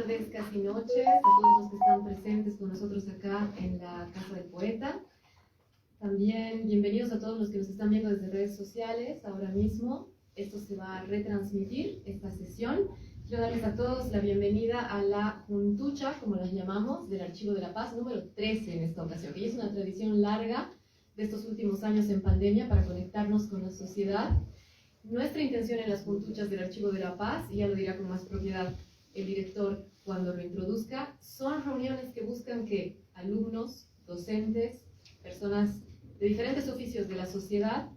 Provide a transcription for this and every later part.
tardes, casi noches, a todos los que están presentes con nosotros acá en la Casa del Poeta. También bienvenidos a todos los que nos están viendo desde redes sociales ahora mismo. Esto se va a retransmitir, esta sesión. Quiero darles a todos la bienvenida a la Juntucha, como las llamamos, del Archivo de la Paz, número 13 en esta ocasión, que es una tradición larga de estos últimos años en pandemia para conectarnos con la sociedad. Nuestra intención en las Juntuchas del Archivo de la Paz, y ya lo dirá con más propiedad el director cuando lo introduzca, son reuniones que buscan que alumnos, docentes, personas de diferentes oficios de la sociedad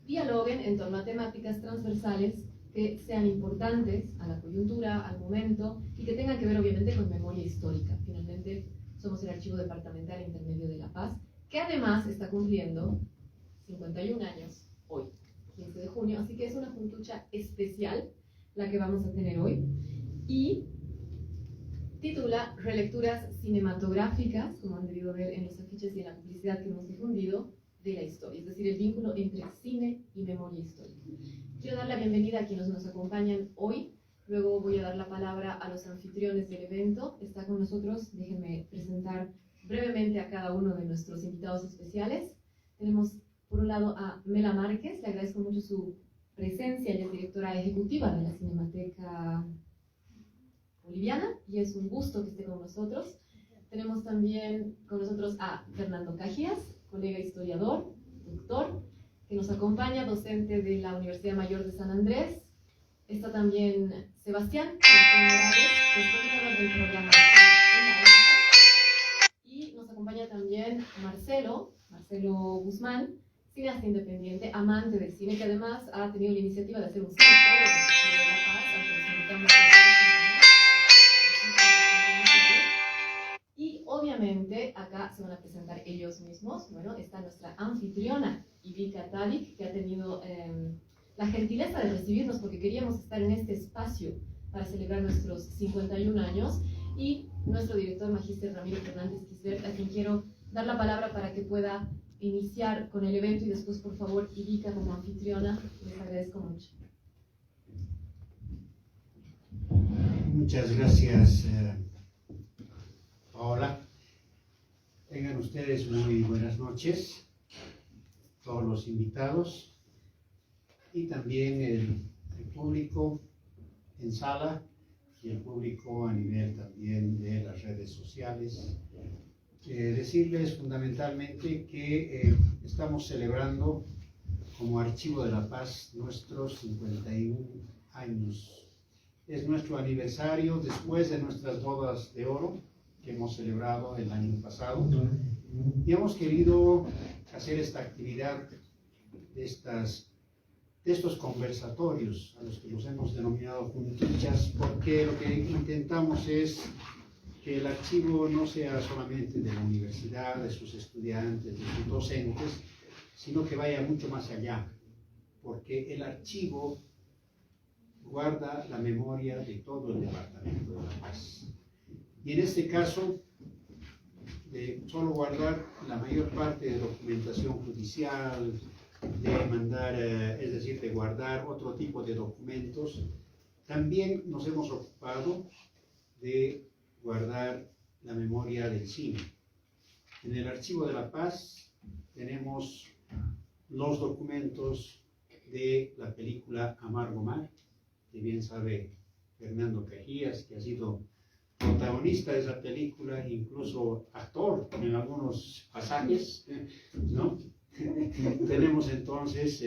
dialoguen en torno a temáticas transversales que sean importantes a la coyuntura, al momento, y que tengan que ver obviamente con memoria histórica. Finalmente, somos el Archivo Departamental Intermedio de la Paz, que además está cumpliendo 51 años hoy, 15 de junio, así que es una juntucha especial la que vamos a tener hoy, y titula Relecturas cinematográficas, como han debido ver en los afiches y en la publicidad que hemos difundido, de la historia, es decir, el vínculo entre cine y memoria histórica. Quiero dar la bienvenida a quienes nos acompañan hoy, luego voy a dar la palabra a los anfitriones del evento. Está con nosotros, déjenme presentar brevemente a cada uno de nuestros invitados especiales. Tenemos por un lado a Mela Márquez, le agradezco mucho su presencia, ella es directora ejecutiva de la Cinemateca Boliviana y es un gusto que esté con nosotros. Tenemos también con nosotros a Fernando Cajías, colega historiador, doctor, que nos acompaña, docente de la Universidad Mayor de San Andrés. Está también Sebastián Morales, que es coordinador del programa en la ESA. Y nos acompaña también Marcelo Guzmán, cineasta independiente, amante del cine, que además ha tenido la iniciativa de hacer un cine foro de La Paz, al que nos invitamos a la semana. Y obviamente acá se van a presentar ellos mismos. Bueno, está nuestra anfitriona Ivica Tadic, que ha tenido la gentileza de recibirnos porque queríamos estar en este espacio para celebrar nuestros 51 años, y nuestro director magíster Ramiro Fernández Quisbert, a quien quiero dar la palabra para que pueda iniciar con el evento, y después, por favor, Ivica como anfitriona, les agradezco mucho. Muchas gracias, Paola. Tengan ustedes muy buenas noches, todos los invitados y también el público en sala y el público a nivel también de las redes sociales. Decirles fundamentalmente que estamos celebrando como Archivo de la Paz nuestros 51 años. Es nuestro aniversario después de nuestras bodas de oro que hemos celebrado el año pasado, y hemos querido hacer esta actividad de estos conversatorios a los que los hemos denominado juntuchas, porque lo que intentamos es que el archivo no sea solamente de la universidad, de sus estudiantes, de sus docentes, sino que vaya mucho más allá, porque el archivo guarda la memoria de todo el Departamento de la Paz. Y en este caso, de solo guardar la mayor parte de documentación judicial, de mandar, es decir, de guardar otro tipo de documentos, también nos hemos ocupado de guardar la memoria del cine. En el Archivo de la Paz tenemos los documentos de la película Amargo Mar, que bien sabe Fernando Cajías, que ha sido protagonista de esa película, incluso actor en algunos pasajes, ¿no? Tenemos entonces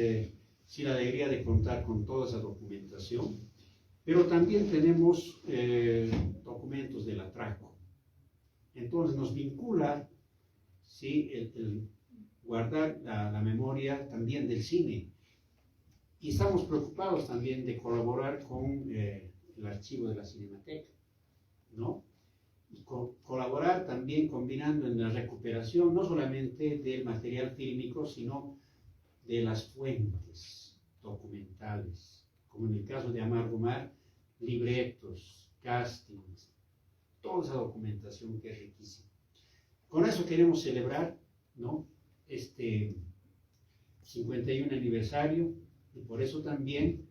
sí la alegría de contar con toda esa documentación, pero también tenemos documentos del atraco. Entonces nos vincula, ¿sí?, el guardar la memoria también del cine, y estamos preocupados también de colaborar con el archivo de la Cinemateca, ¿no? Y colaborar también combinando en la recuperación no solamente del material fílmico, sino de las fuentes documentales, como en el caso de Amargo Mar, libretos, castings, toda esa documentación que es riquísima. Con eso queremos celebrar, ¿no?, este 51 aniversario, y por eso también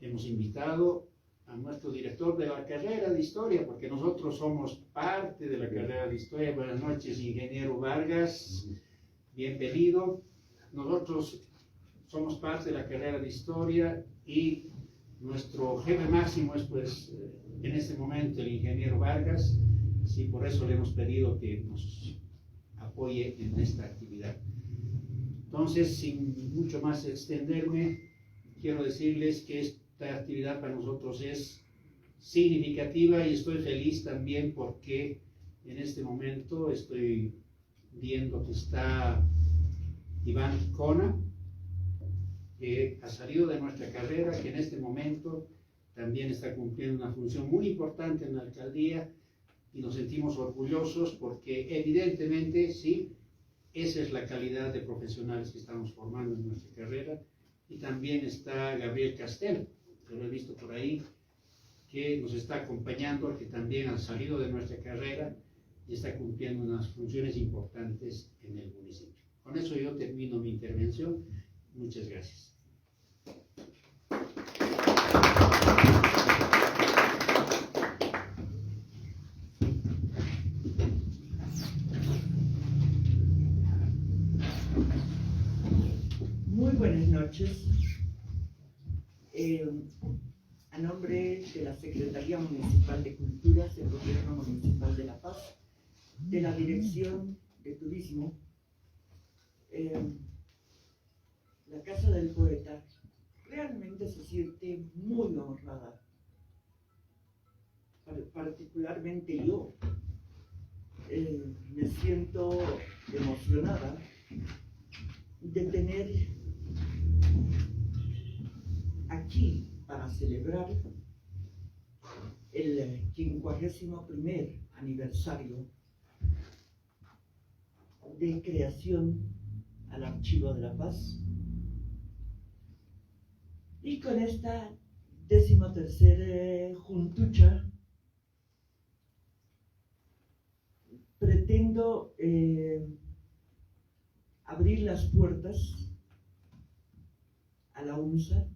hemos invitado a nuestro director de la carrera de Historia, porque nosotros somos parte de la carrera de Historia. Buenas noches, ingeniero Vargas, bienvenido. Nosotros somos parte de la carrera de Historia y nuestro jefe máximo es, pues, en este momento el ingeniero Vargas. Sí, por eso le hemos pedido que nos apoye en esta actividad. Entonces, sin mucho más extenderme, quiero decirles que esta actividad para nosotros es significativa y estoy feliz también porque en este momento estoy viendo que está Iván Kona, que ha salido de nuestra carrera, que en este momento también está cumpliendo una función muy importante en la alcaldía y nos sentimos orgullosos porque evidentemente sí, esa es la calidad de profesionales que estamos formando en nuestra carrera. Y también está Gabriel Castel, que lo he visto por ahí, que nos está acompañando, que también ha salido de nuestra carrera y está cumpliendo unas funciones importantes en el municipio. Con eso yo termino mi intervención. Muchas gracias. Muy buenas noches. A nombre de la Secretaría Municipal de Culturas del Gobierno Municipal de La Paz, de la Dirección de Turismo, la Casa del Poeta realmente se siente muy honrada. Particularmente yo me siento emocionada de tener aquí para celebrar el 51º aniversario de creación al Archivo de la Paz, y con esta 13ª juntucha pretendo abrir las puertas a la UNSA.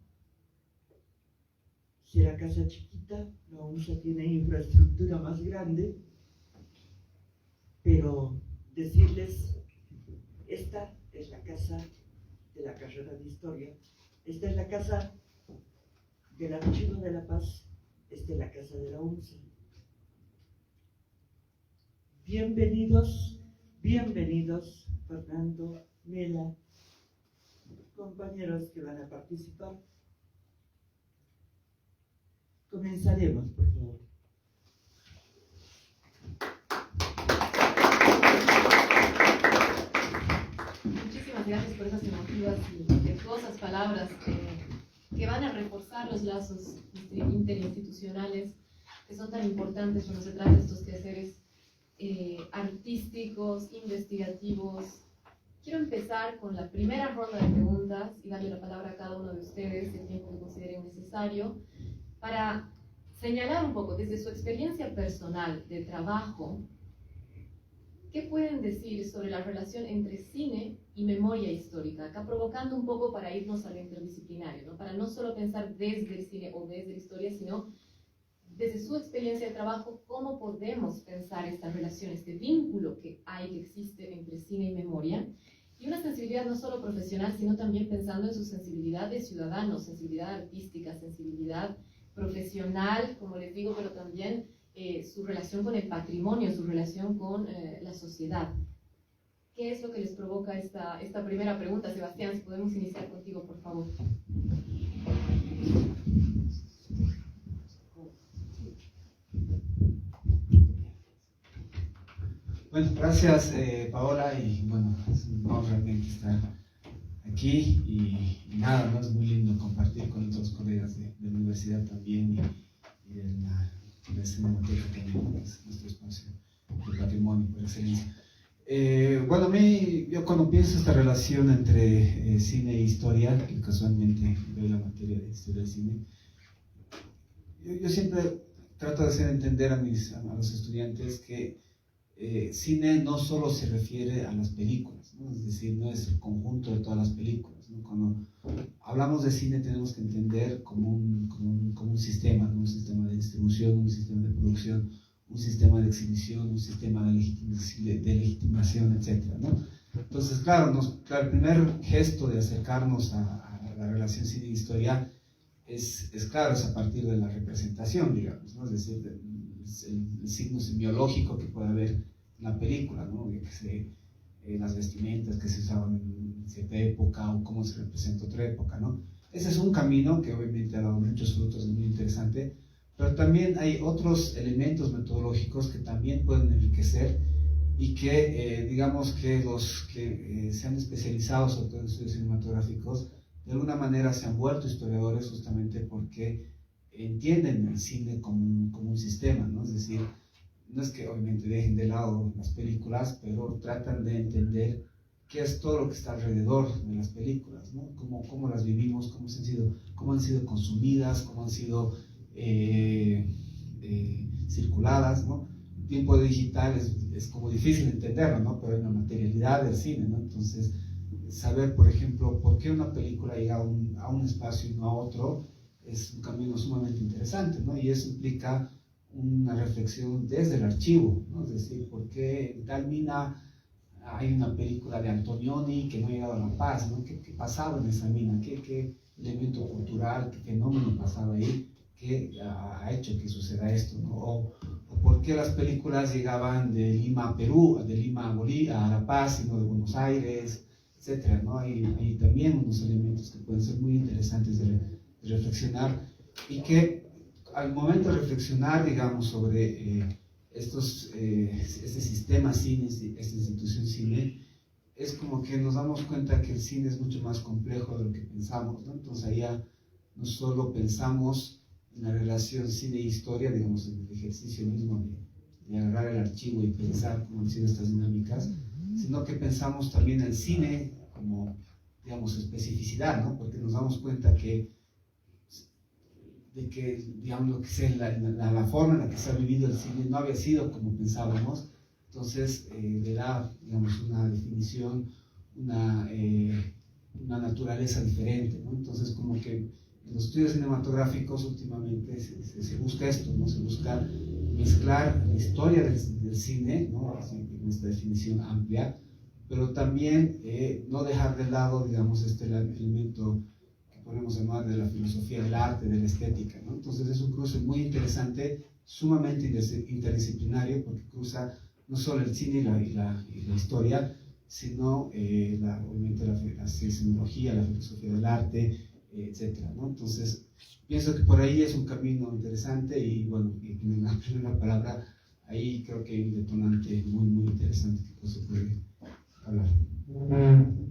Será casa chiquita, la UNSA tiene infraestructura más grande, pero decirles, esta es la casa de la carrera de Historia, esta es la casa del Archivo de la Paz, esta es la casa de la UNSA. Bienvenidos, bienvenidos, Fernando, Mela, compañeros que van a participar. Comenzaremos, por favor. Muchísimas gracias por esas emotivas y virtuosas palabras que van a reforzar los lazos interinstitucionales que son tan importantes cuando se trata de estos quehaceres artísticos, investigativos. Quiero empezar con la primera ronda de preguntas y darle la palabra a cada uno de ustedes el tiempo que consideren necesario para señalar un poco desde su experiencia personal de trabajo, ¿qué pueden decir sobre la relación entre cine y memoria histórica? Acá provocando un poco para irnos a lo interdisciplinario, ¿no? Para no solo pensar desde el cine o desde la historia, sino desde su experiencia de trabajo, ¿cómo podemos pensar esta relación, este vínculo que hay, que existe entre cine y memoria? Y una sensibilidad no solo profesional, sino también pensando en su sensibilidad de ciudadano, sensibilidad artística, sensibilidad profesional, como les digo, pero también su relación con el patrimonio, su relación con la sociedad. ¿Qué es lo que les provoca esta primera pregunta? Sebastián, si podemos iniciar contigo, por favor. Bueno, gracias Paola, y bueno, es un honor realmente estar aquí y nada, ¿no? Es muy lindo compartir con otros colegas de la universidad también y de la Cinemateca también, es nuestro espacio de patrimonio por excelencia. Bueno, a mí, yo cuando pienso esta relación entre cine e historia, que casualmente veo la materia de historia del cine, yo siempre trato de hacer entender a los estudiantes que cine no solo se refiere a las películas, ¿no? Es decir, no es el conjunto de todas las películas, ¿no? Cuando hablamos de cine tenemos que entender como un sistema, ¿no? Un sistema de distribución, un sistema de producción, un sistema de exhibición, un sistema de legitimación, etc., ¿no? Entonces, claro, el primer gesto de acercarnos a la relación cine-historia es claro, es a partir de la representación, digamos, ¿no? Es decir, el signo semiológico que puede haber en la película, ¿no? Las vestimentas que se usaban en cierta época o cómo se representa otra época, ¿no? Ese es un camino que obviamente ha dado muchos frutos, es muy interesante, pero también hay otros elementos metodológicos que también pueden enriquecer y que, digamos, que los que se han especializado sobre todo en estudios cinematográficos, de alguna manera se han vuelto historiadores justamente porque entienden el cine como un sistema, ¿no? Es decir, no es que obviamente dejen de lado las películas, pero tratan de entender qué es todo lo que está alrededor de las películas, ¿no? Cómo las vivimos, cómo han sido consumidas, cómo han sido circuladas, ¿no? El tiempo digital es como difícil entenderlo, ¿no? Pero hay una materialidad del cine, ¿no? Entonces, saber, por ejemplo, por qué una película llega a un espacio y no a otro, es un camino sumamente interesante, ¿no? Y eso implica una reflexión desde el archivo, ¿no? Es decir, ¿por qué en tal mina hay una película de Antonioni que no ha llegado a La Paz, ¿no? ¿Qué pasaba en esa mina? ¿Qué elemento cultural, qué fenómeno pasaba ahí que ha hecho que suceda esto, ¿no? O por qué las películas llegaban de Lima a Perú, de Lima a Bolivia, a La Paz, y no de Buenos Aires, etcétera, ¿no? Hay también unos elementos que pueden ser muy interesantes de reflexionar y que al momento de reflexionar, digamos, sobre este sistema cine, esta institución cine, es como que nos damos cuenta que el cine es mucho más complejo de lo que pensamos, ¿no? Entonces allá no solo pensamos en la relación cine e historia, digamos, en el ejercicio mismo de agarrar el archivo y pensar cómo han sido estas dinámicas, sino que pensamos también el cine como, digamos, especificidad, ¿no? Porque nos damos cuenta de que, digamos, lo que sea, la forma en la que se ha vivido el cine no había sido como pensábamos. Entonces le da, digamos, una definición, una naturaleza diferente, ¿no? Entonces, como que en los estudios cinematográficos últimamente se busca esto, ¿no? Se busca mezclar la historia del cine, ¿no? En esta definición amplia, pero también no dejar de lado, digamos, este elemento podemos llamar de la filosofía del arte, de la estética, ¿no? Entonces es un cruce muy interesante, sumamente interdisciplinario, porque cruza no solo el cine y la historia, sino obviamente la semiología, la filosofía del arte, etcétera, ¿no? Entonces pienso que por ahí es un camino interesante y bueno, en la primera palabra, ahí creo que hay un detonante muy, muy interesante que se puede hablar.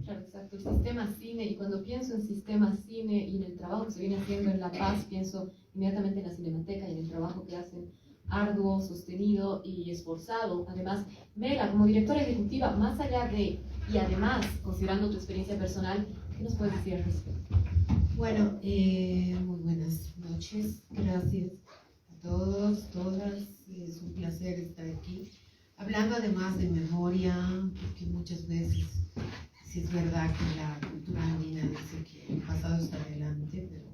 Claro, exacto, el sistema cine, y cuando pienso en sistema cine y en el trabajo que se viene haciendo en La Paz, pienso inmediatamente en la Cinemateca y en el trabajo que hacen arduo, sostenido y esforzado. Además, Mela, como directora ejecutiva, más allá de, y además, considerando tu experiencia personal, ¿qué nos puedes decir al respecto? Bueno, muy buenas noches, gracias a todos, todas, es un placer estar aquí. Hablando además de memoria, porque muchas veces sí es verdad que la cultura andina dice que el pasado está adelante, pero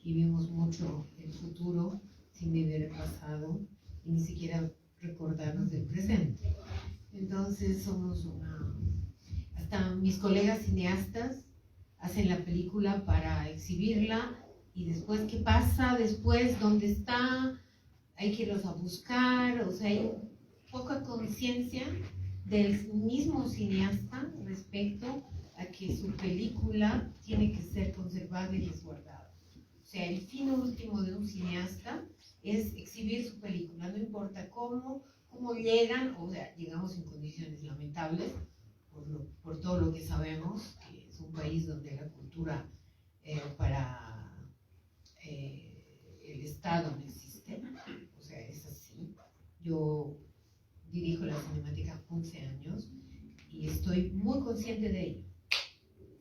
vivimos mucho el futuro sin vivir el pasado y ni siquiera recordarnos del presente. Entonces hasta mis colegas cineastas hacen la película para exhibirla y después, ¿qué pasa después? ¿Dónde está? Hay que irlos a buscar, o sea, hay poca conciencia del mismo cineasta respecto a que su película tiene que ser conservada y resguardada. O sea, el fin último de un cineasta es exhibir su película, no importa cómo llegan, o sea, llegamos en condiciones lamentables por todo lo que sabemos, que es un país donde la cultura para el Estado no existe, o sea, es así. Yo dirijo la Cinemateca 11 años y estoy muy consciente de ello.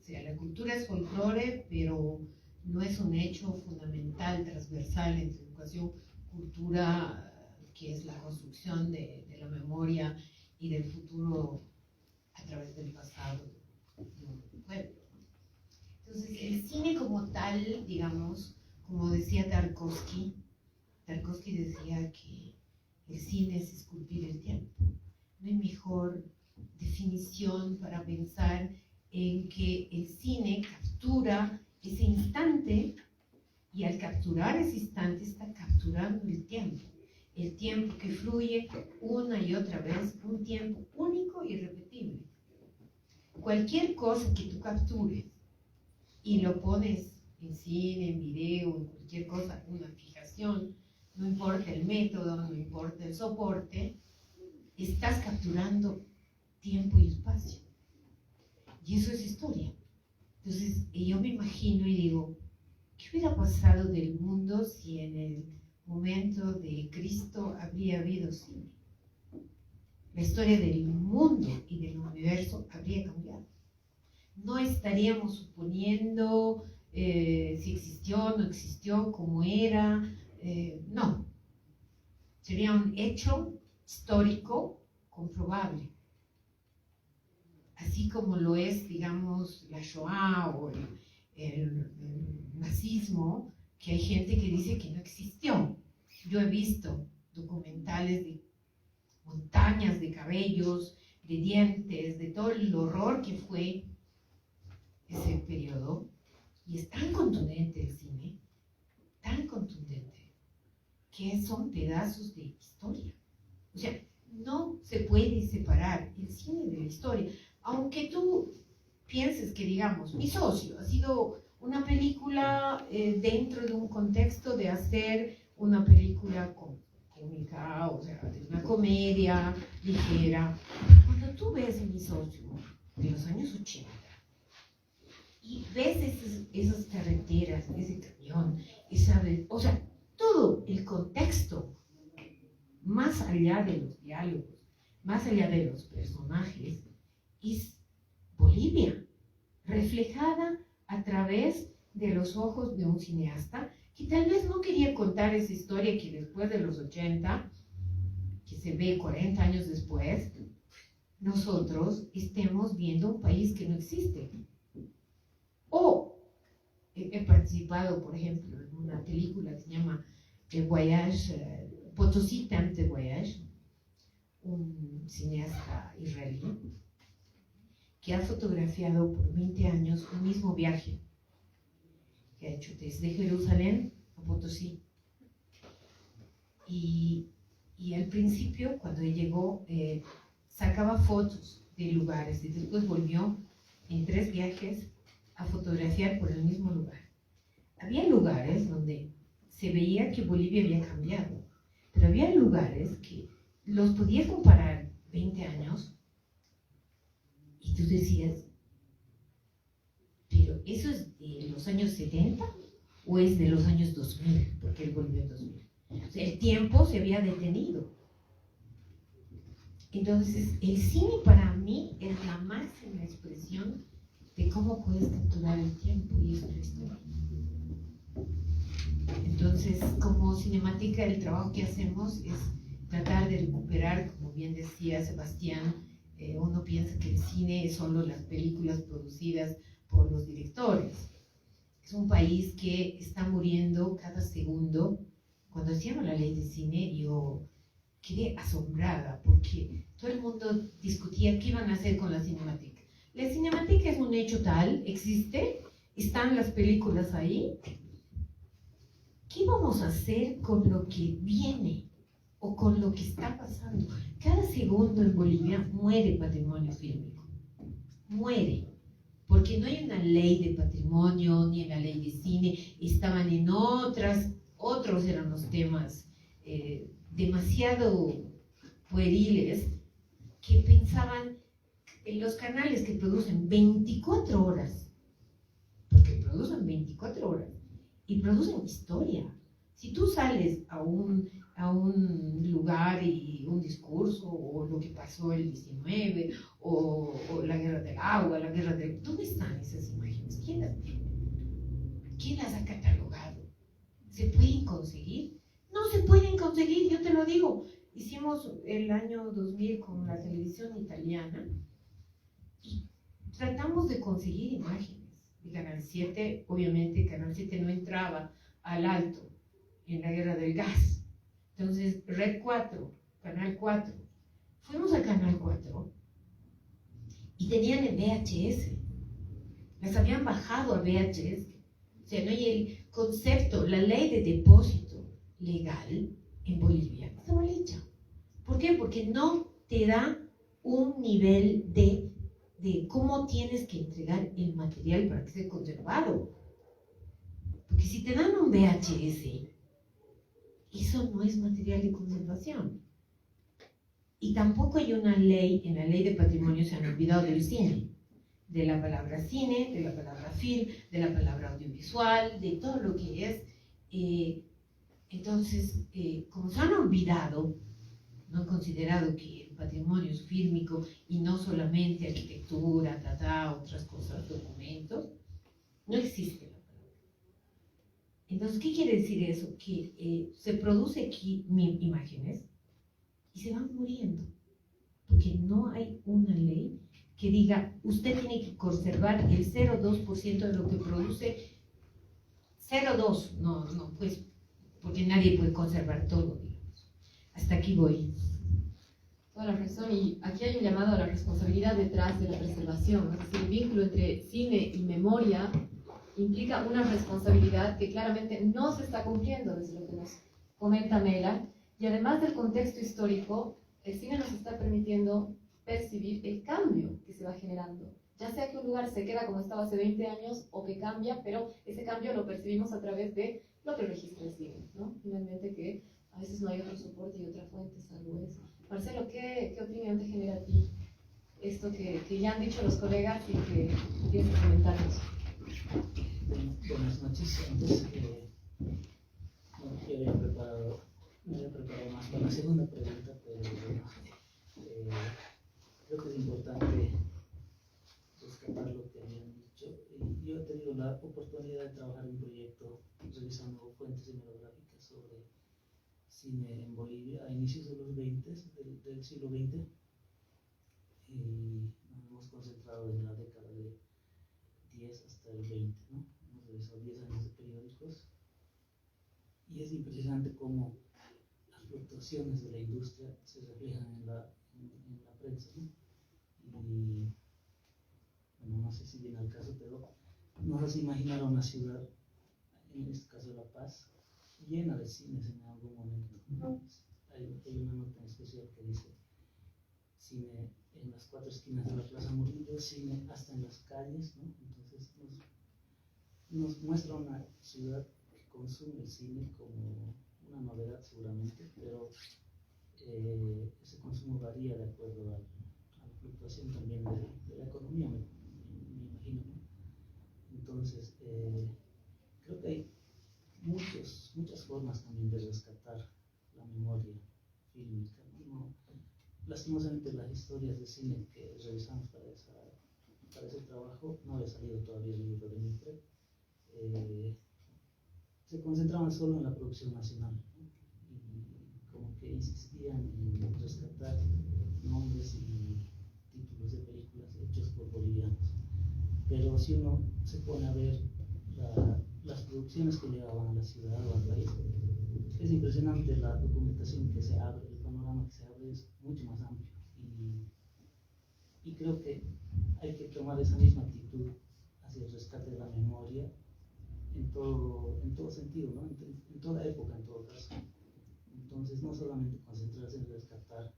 O sea, la cultura es folclore, pero no es un hecho fundamental, transversal entre educación, cultura, que es la construcción de la memoria y del futuro a través del pasado de un pueblo. Entonces, el cine como tal, digamos, como decía Tarkovsky decía que el cine es esculpir el tiempo. No hay mejor definición para pensar en que el cine captura ese instante, y al capturar ese instante está capturando el tiempo que fluye una y otra vez, un tiempo único y irrepetible. Cualquier cosa que tú captures y lo pones en cine, en video, en cualquier cosa, una fijación, no importa el método, no importa el soporte, estás capturando tiempo y espacio. Y eso es historia. Entonces, yo me imagino y digo, ¿qué hubiera pasado del mundo si en el momento de Cristo habría habido cine? La historia del mundo y del universo habría cambiado. No estaríamos suponiendo si existió o no existió, cómo era, no. Sería un hecho histórico comprobable. Así como lo es, digamos, la Shoah o el nazismo, que hay gente que dice que no existió. Yo he visto documentales de montañas de cabellos, de dientes, de todo el horror que fue ese periodo, y es tan contundente el cine, tan contundente, que son pedazos de historia. O sea, no se puede separar el cine de la historia, aunque tú pienses que, digamos, Mi socio ha sido una película dentro de un contexto de hacer una película cómica, o sea, de una comedia ligera. Cuando tú ves Mi socio de los años 80 y ves esas carreteras, ese camión, o sea, todo el contexto, más allá de los diálogos, más allá de los personajes, es Bolivia, reflejada a través de los ojos de un cineasta que tal vez no quería contar esa historia que después de los 80, que se ve 40 años después, nosotros estemos viendo un país que no existe. O he participado, por ejemplo, en una película que se llama El Voyage, Potosí Temps de Voyage, un cineasta israelí que ha fotografiado por 20 años un mismo viaje que ha hecho desde Jerusalén a Potosí. Y al principio, cuando él llegó, sacaba fotos de lugares y después volvió en 3 viajes a fotografiar por el mismo lugar. Había lugares donde se veía que Bolivia había cambiado, pero había lugares que los podías comparar 20 años y tú decías, ¿pero eso es de los años 70 o es de los años 2000? Porque él volvió en 2000. O sea, el tiempo se había detenido. Entonces, el cine para mí es la máxima expresión de cómo puedes capturar el tiempo y eso es la historia. Entonces, como Cinemateca, el trabajo que hacemos es tratar de recuperar, como bien decía Sebastián, uno piensa que el cine es solo las películas producidas por los directores. Es un país que está muriendo cada segundo. Cuando hacíamos la ley de cine, yo quedé asombrada porque todo el mundo discutía qué iban a hacer con la Cinemateca. La Cinemateca es un hecho tal, existe, están las películas ahí. ¿Qué vamos a hacer con lo que viene o con lo que está pasando? Cada segundo en Bolivia muere patrimonio fílmico. Muere. Porque no hay una ley de patrimonio ni una ley de cine. Estaban en otros eran los temas demasiado pueriles que pensaban en los canales que producen 24 horas. Porque producen 24 horas. Y producen historia. Si tú sales a un lugar y un discurso, o lo que pasó el 19, o la guerra del agua, la guerra del... ¿Dónde están esas imágenes? ¿Quién las tiene? ¿Quién las ha catalogado? ¿Se pueden conseguir? No se pueden conseguir, yo te lo digo. Hicimos el año 2000 con la televisión italiana y tratamos de conseguir imágenes de Canal 7. Obviamente Canal 7 no entraba al alto en la guerra del gas. Entonces, Red 4, Canal 4. Fuimos al Canal 4 y tenían el VHS. Las habían bajado a VHS. O sea, no hay el concepto, la ley de depósito legal en Bolivia está mal hecha. ¿Por qué? Porque no te da un nivel de cómo tienes que entregar el material para que esté conservado. Porque si te dan un VHS, eso no es material de conservación. Y tampoco hay una ley, en la ley de patrimonio se han olvidado del cine, de la palabra cine, de la palabra film, de la palabra audiovisual, de todo lo que es. Entonces, como se han olvidado, no han considerado que el patrimonio es fílmico y no solamente arquitectura, otras cosas, documentos, no existe la palabra. Entonces, ¿qué quiere decir eso? Que se produce aquí imágenes y se van muriendo, porque no hay una ley que diga, usted tiene que conservar el 0,2% de lo que produce. 0,2, no, pues, porque nadie puede conservar todo, digamos. Hasta aquí voy. Toda la razón, y aquí hay un llamado a la responsabilidad detrás de la preservación. Es decir, el vínculo entre cine y memoria implica una responsabilidad que claramente no se está cumpliendo, desde lo que nos comenta Mela, y además del contexto histórico, el cine nos está permitiendo percibir el cambio que se va generando. Ya sea que un lugar se queda como estaba hace 20 años o que cambia, pero ese cambio lo percibimos a través de lo que registra el cine, ¿no? Finalmente que a veces no hay otro soporte y otra fuente, salvo eso. Marcelo, ¿qué opinión te genera a ti esto que ya han dicho los colegas y que tienes que comentarnos? Buenas noches. Antes, bueno, yo me había preparado más para la segunda pregunta, pero creo que es importante rescatar lo que habían dicho. Y yo he tenido la oportunidad de trabajar en un proyecto revisando fuentes cinematográficas sobre cine en Bolivia a inicios de los 20, del siglo XX, y nos hemos concentrado en la década de 10 hasta el 20, ¿no? Hemos revisado 10 años de periódicos y es impresionante cómo las fluctuaciones de la industria se reflejan en la prensa, ¿no? Y bueno, no sé si viene al caso, pero nos hace imaginar una ciudad, en este caso La Paz, llena de cines en algún momento. Hay una nota en especial que dice cine en las 4 esquinas de la Plaza Murillo, cine hasta en las calles, ¿no? Entonces nos muestra una ciudad que consume el cine como una novedad seguramente, pero ese consumo varía de acuerdo a la fluctuación también de la economía, me imagino, ¿no? Entonces, creo que hay muchas formas también de rescatar la memoria fílmica, ¿no? Lastimosamente las historias de cine que revisamos para ese trabajo, no había salido todavía el libro de Mitre, se concentraban solo en la producción nacional, ¿no? Y como que insistían en rescatar nombres y títulos de películas hechos por bolivianos. Pero si uno se pone a ver las producciones que llegaban a la ciudad o al país, es impresionante la documentación que se abre, el panorama que se abre es mucho más amplio. Y creo que hay que tomar esa misma actitud hacia el rescate de la memoria en todo sentido, ¿no? En toda época, en todo caso. Entonces, no solamente concentrarse en rescatar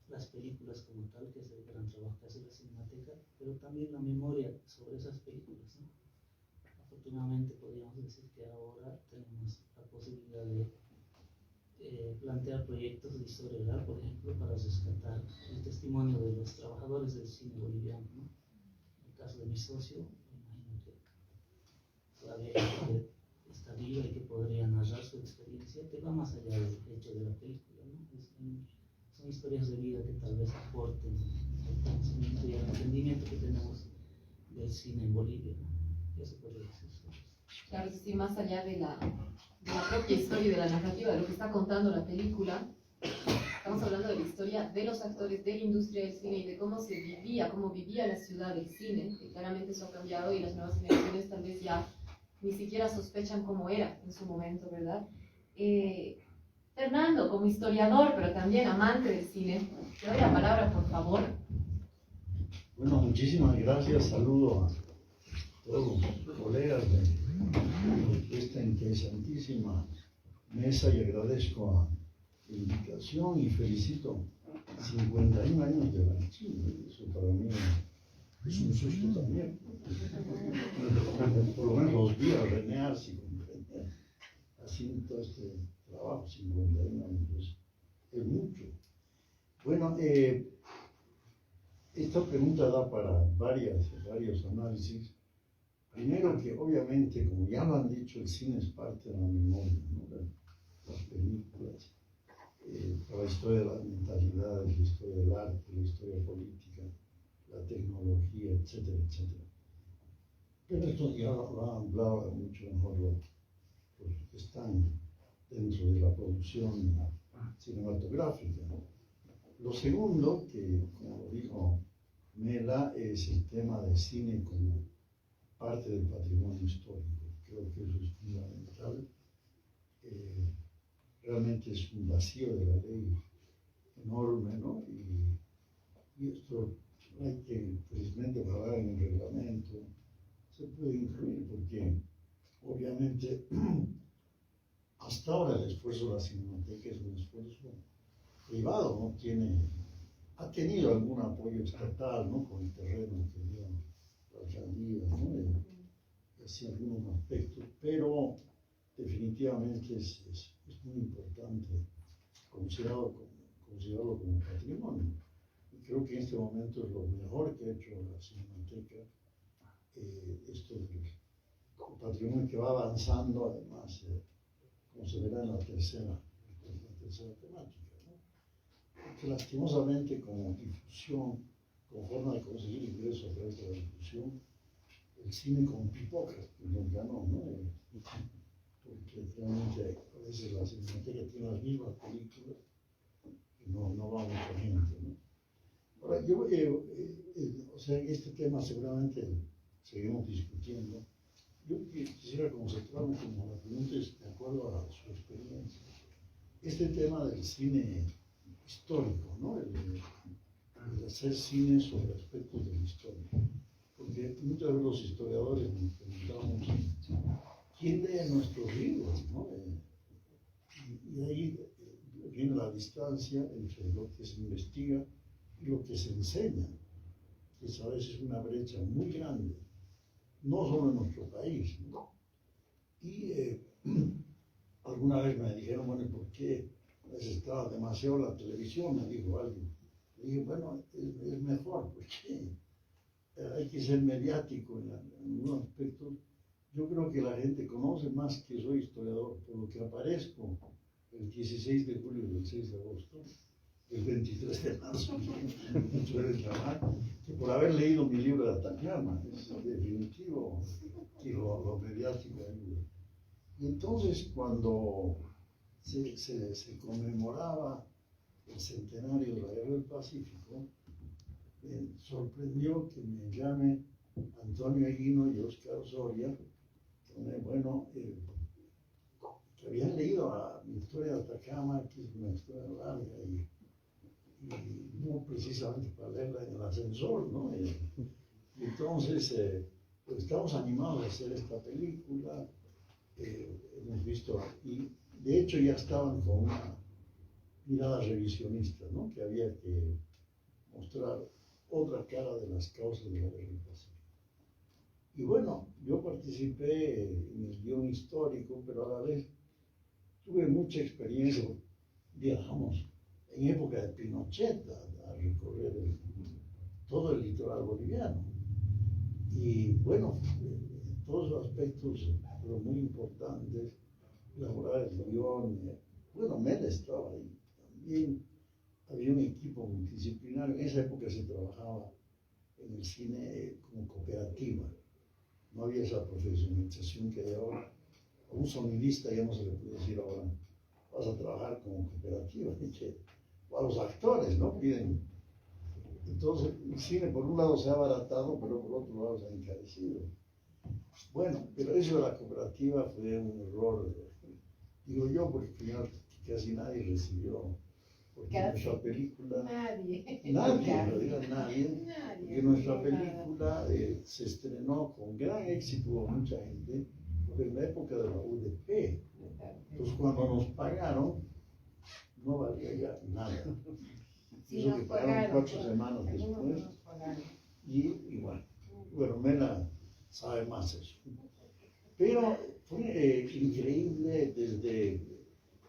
las películas como tal, que es el gran trabajo que hace la Cinemateca, pero también la memoria sobre esas películas, ¿no? Afortunadamente podríamos decir que ahora tenemos la posibilidad de plantear proyectos de historia oral, por ejemplo, para rescatar el testimonio de los trabajadores del cine boliviano, ¿no? En el caso de mi socio, me imagino que todavía está viva y que podría narrar su experiencia, que va más allá del hecho de la película, ¿no? Son historias de vida que tal vez aporten al conocimiento y al entendimiento que tenemos del cine en Bolivia, ¿no? Eso podría decir. Claro, es decir, más allá de la propia historia y de la narrativa, de lo que está contando la película, estamos hablando de la historia de los actores, de la industria del cine y de cómo se vivía, cómo vivía la ciudad del cine, que claramente eso ha cambiado y las nuevas generaciones tal vez ya ni siquiera sospechan cómo era en su momento, ¿verdad? Fernando, como historiador, pero también amante del cine, te doy la palabra, por favor. Bueno, muchísimas gracias. Saludo a todos los colegas de esta interesantísima mesa y agradezco a la invitación y felicito 51 años de Banchini. Eso para mí es un susto también. Por lo menos los vi a René Arce haciendo todo este trabajo, 51 años, es mucho. Bueno, esta pregunta da para varios análisis. Primero que obviamente, como ya lo han dicho, el cine es parte de la memoria, ¿no? Las películas, la historia de las mentalidades, la historia del arte, la historia política, la tecnología, etcétera, etcétera. Pero esto ya lo han hablado mucho mejor los que están dentro de la producción cinematográfica. Lo segundo, que como lo dijo Mela, es el tema del cine como parte del patrimonio histórico. Creo que eso es fundamental. Realmente es un vacío de la ley enorme, ¿no? Y esto hay que, felizmente, hablar en el reglamento. Se puede incluir porque, obviamente, hasta ahora el esfuerzo de la Cinemateca es un esfuerzo privado, no ha tenido algún apoyo estatal, ¿no? Con el terreno que dio la alcaldía, ¿no? Así algunos aspectos, pero definitivamente es muy importante considerarlo como patrimonio. Y creo que en este momento es lo mejor que ha hecho la Cinemateca, esto del patrimonio que va avanzando, además, como se verá en la tercera temática, ¿no? Porque lastimosamente como difusión, como forma de conseguir ingresos a través de la difusión, el cine con pipoca nos ganó, ¿no? Porque realmente a veces la Cinemateca tiene las mismas películas y no va mucha gente, ¿no? Ahora, o sea, este tema seguramente seguimos discutiendo. Yo quisiera concentrarme, como la pregunta es de acuerdo a su experiencia, este tema del cine histórico, ¿no? El hacer cine sobre aspectos de la historia. Porque muchas veces los historiadores nos preguntamos, ¿quién lee nuestros libros, no? Y ahí viene la distancia entre lo que se investiga y lo que se enseña, que es a veces una brecha muy grande, no solo en nuestro país, ¿no? Y alguna vez me dijeron, bueno, ¿por qué estaba demasiado la televisión? Me dijo alguien. Le dije, bueno, es mejor, porque hay que ser mediático en algunos aspectos. Yo creo que la gente conoce más que soy historiador, por lo que aparezco el 16 de julio y el 6 de agosto, el 23 de marzo, que por haber leído mi libro de Atacama. Es definitivo que lo mediático ayuda. Y entonces, cuando se conmemoraba el centenario de la Guerra del Pacífico, me sorprendió que me llame Antonio Aguino y Oscar Soria, que habían leído mi historia de Atacama, que es una historia larga y no precisamente para leerla en el ascensor, ¿no? Y entonces, pues estamos animados a hacer esta película, hemos visto, y de hecho ya estaban con una mirada revisionista, ¿no? Que había que mostrar otra cara de las causas de la Guerra del Pacífico. Y bueno, yo participé en el guión histórico, pero a la vez tuve mucha experiencia. Viajamos en época de Pinochet a recorrer todo el litoral boliviano. Y bueno, todos los aspectos fueron muy importantes, elaborar el guión. Bueno, Mela estaba ahí también. Había un equipo multidisciplinario. En esa época se trabajaba en el cine como cooperativa. no había esa profesionalización que hay ahora. A un sonidista ya no se le puede decir ahora, vas a trabajar como cooperativa, o a los actores, ¿no? Piden. Entonces, el cine por un lado se ha abaratado, pero por otro lado se ha encarecido. Bueno, pero eso de la cooperativa fue un error, digo yo, porque primero casi nadie recibió, porque nuestra película, Nadie. no digan nadie, porque nuestra película se estrenó con gran éxito, hubo mucha gente, en la época de la UDP. Entonces cuando nos pagaron, no valía ya nada. Sí, Eso nos que pagaron pagaron, 4 semanas después. nos pagaron. Y bueno, Mela sabe más eso. Pero fue increíble desde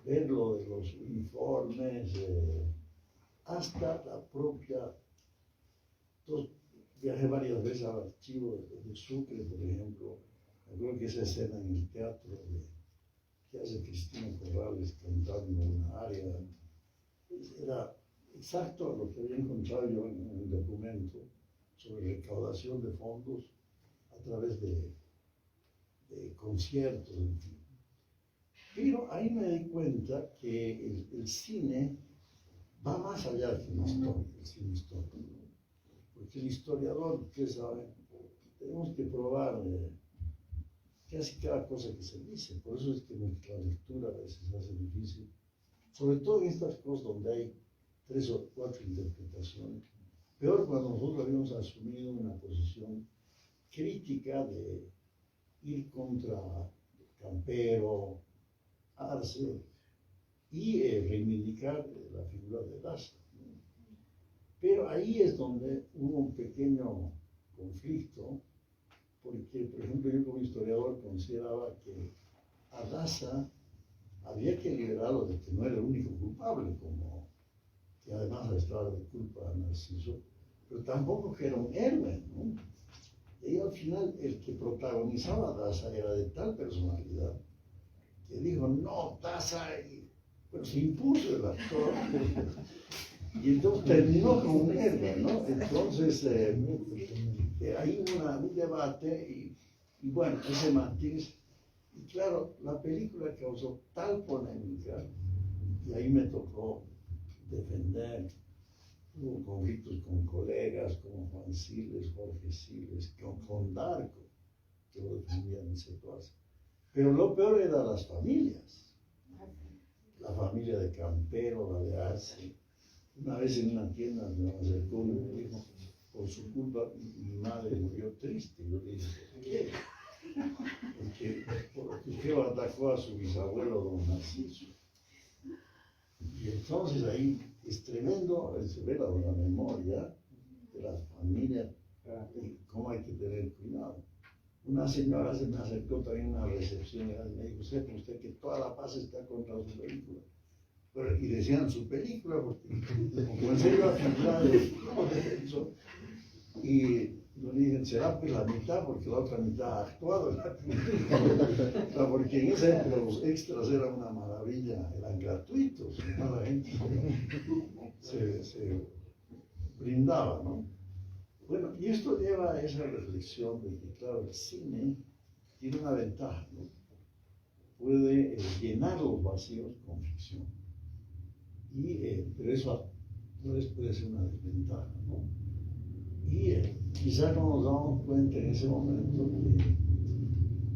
ver lo de los uniformes hasta la propia. Entonces, viajé varias veces al archivo de Sucre, por ejemplo. Creo que esa escena en el teatro que hace Cristina Corrales cantando en una área era exacto lo que había encontrado yo en un documento sobre recaudación de fondos a través de conciertos, en fin. Pero ahí me di cuenta que el cine va más allá de la historia, el cine histórico. Porque el historiador, ustedes saben, tenemos que probar casi cada cosa que se dice. Por eso es que nuestra lectura a veces se hace difícil. Sobre todo en estas cosas donde hay 3 o 4 interpretaciones. Peor cuando nosotros habíamos asumido una posición crítica de ir contra Campero, Arce y reivindicar la figura de Daza. Pero ahí es donde hubo un pequeño conflicto, porque, por ejemplo, yo como historiador consideraba que a Daza había que liberarlo de que no era el único culpable, como que además estaba de culpa a Narciso, pero tampoco que era un héroe, ¿no? Y al final el que protagonizaba a Daza era de tal personalidad que dijo, no, Daza, pero se impuso el actor, y entonces terminó como un héroe, ¿no? Entonces, hay un debate y bueno, ese matiz, y claro, la película causó tal polémica, y ahí me tocó defender. Hubo conflictos con colegas como Juan Siles, Jorge Siles, con Darco, que lo defendían en Setuasa. Pero lo peor era las familias. La familia de Campero, la de Arce. Una vez en una tienda me acercó y me dijo, por su culpa mi madre murió triste. Yo le dije, ¿por qué? Porque Geo atacó a su bisabuelo don Narciso. Y entonces ahí es tremendo, se ve la memoria de las familias y cómo hay que tener cuidado. Una señora se me acercó también a una recepción y me dijo, sepa usted que toda la paz está contra su película. Pero, y decían su película, porque como en serio a figurar de eso. Y yo le dije, será pues la mitad, porque la otra mitad ha actuado en la película. Porque en esa época los extras eran una maravilla, eran gratuitos, ¿no? La gente se brindaba, ¿no? Bueno, y esto lleva a esa reflexión de que, claro, el cine tiene una ventaja, ¿no? Puede llenar los vacíos con ficción. Pero eso puede ser una desventaja, ¿no? Y quizás no nos damos cuenta en ese momento que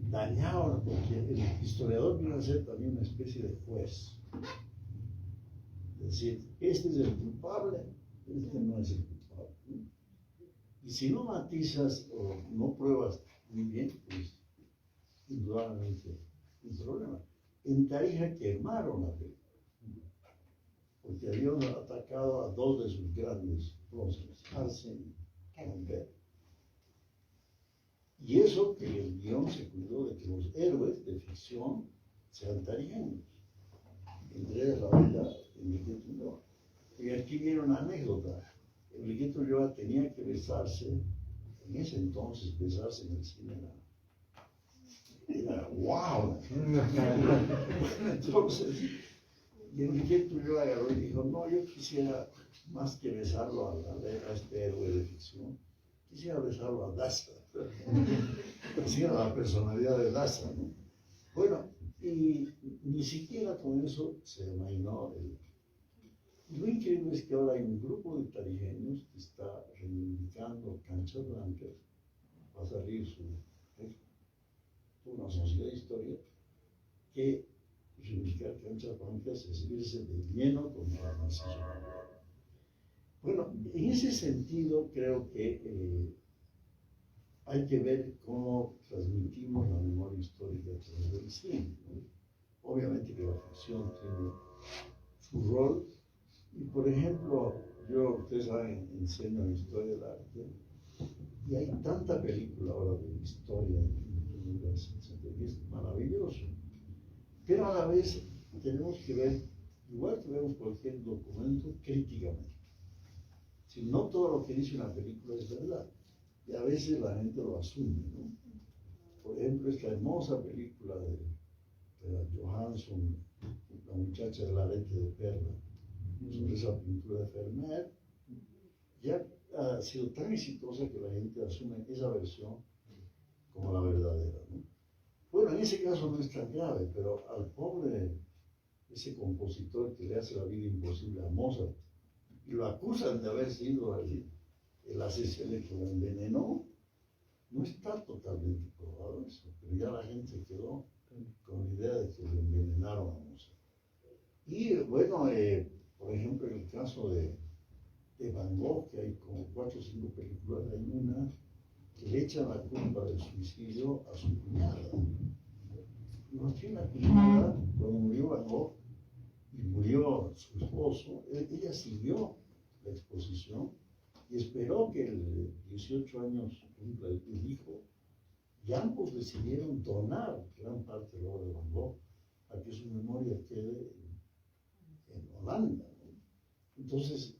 dañaban, porque el historiador viene a ser también una especie de juez. Es decir, este es el culpable, este no es el culpable, ¿no? Y si no matizas o no pruebas muy bien, pues indudablemente es un problema. En Tarija quemaron la película, porque habían atacado a 2 de sus grandes próceres, Arce y Campero. Y eso que el guión se cuidó de que los héroes de ficción sean tarijeños, entre ellas la vida de Enriqueta Ulloa. Y aquí viene una anécdota. Enriqueta Ulloa tenía que besarse, en ese entonces besarse en el cine era wow. Entonces, y Enriqueta Ulloa agarró y dijo, no, yo quisiera más que besarlo a este héroe de ficción, quisiera besarlo a Daza, quisiera la personalidad de Daza, ¿no? Bueno, y ni siquiera con eso se amainó. Y lo increíble es que ahora hay un grupo de tarijeños que está reivindicando canchas blancas, va a salir una sociedad de historia que reivindicar canchas blancas es irse de lleno con la marxismo. Bueno, en ese sentido creo que hay que ver cómo transmitimos la memoria histórica a través del cine, ¿no? Obviamente que la ficción tiene su rol, y por ejemplo, ustedes saben, enseño historia del arte, y hay tanta película ahora de historia que es maravilloso, pero a la vez tenemos que ver, igual que vemos cualquier documento, críticamente. Si no todo lo que dice una película es verdad, y a veces la gente lo asume, ¿no? Por ejemplo, esta hermosa película de Johansson, La muchacha del arete de perla, sobre esa pintura de Vermeer, ya ha sido tan exitosa que la gente asume esa versión como la verdadera, ¿no? Bueno, en ese caso no es tan grave, pero al pobre, ese compositor que le hace la vida imposible a Mozart, y lo acusan de haber sido el asesino que lo envenenó, no está totalmente probado eso, pero ya la gente quedó con la idea de que lo envenenaron a Mozart. Y bueno, por ejemplo, en el caso de Van Gogh, que hay como 4 o 5 películas, hay una que le echan la culpa del suicidio a su cuñada. No tiene la cuñada, cuando murió Van Gogh y murió su esposo, ella siguió la exposición y esperó que el 18 años cumpla el hijo, y ambos decidieron donar gran parte de la obra de Van Gogh a que su memoria quede en Holanda, ¿no? Entonces,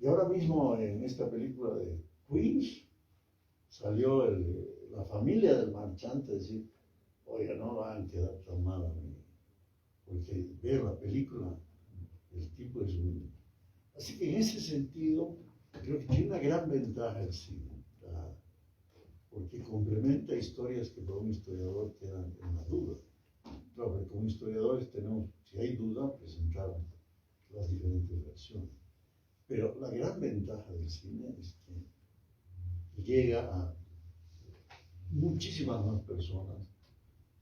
y ahora mismo en esta película de Queens salió la familia del marchante a decir, oiga, no van a quedar tan mal a mí, porque ver la película, el tipo es un... Así que en ese sentido, creo que tiene una gran ventaja el cine, porque complementa historias que para un historiador quedan en la duda. Claro, porque como historiadores tenemos, si hay duda, presentar las diferentes versiones. Pero la gran ventaja del cine es que llega a muchísimas más personas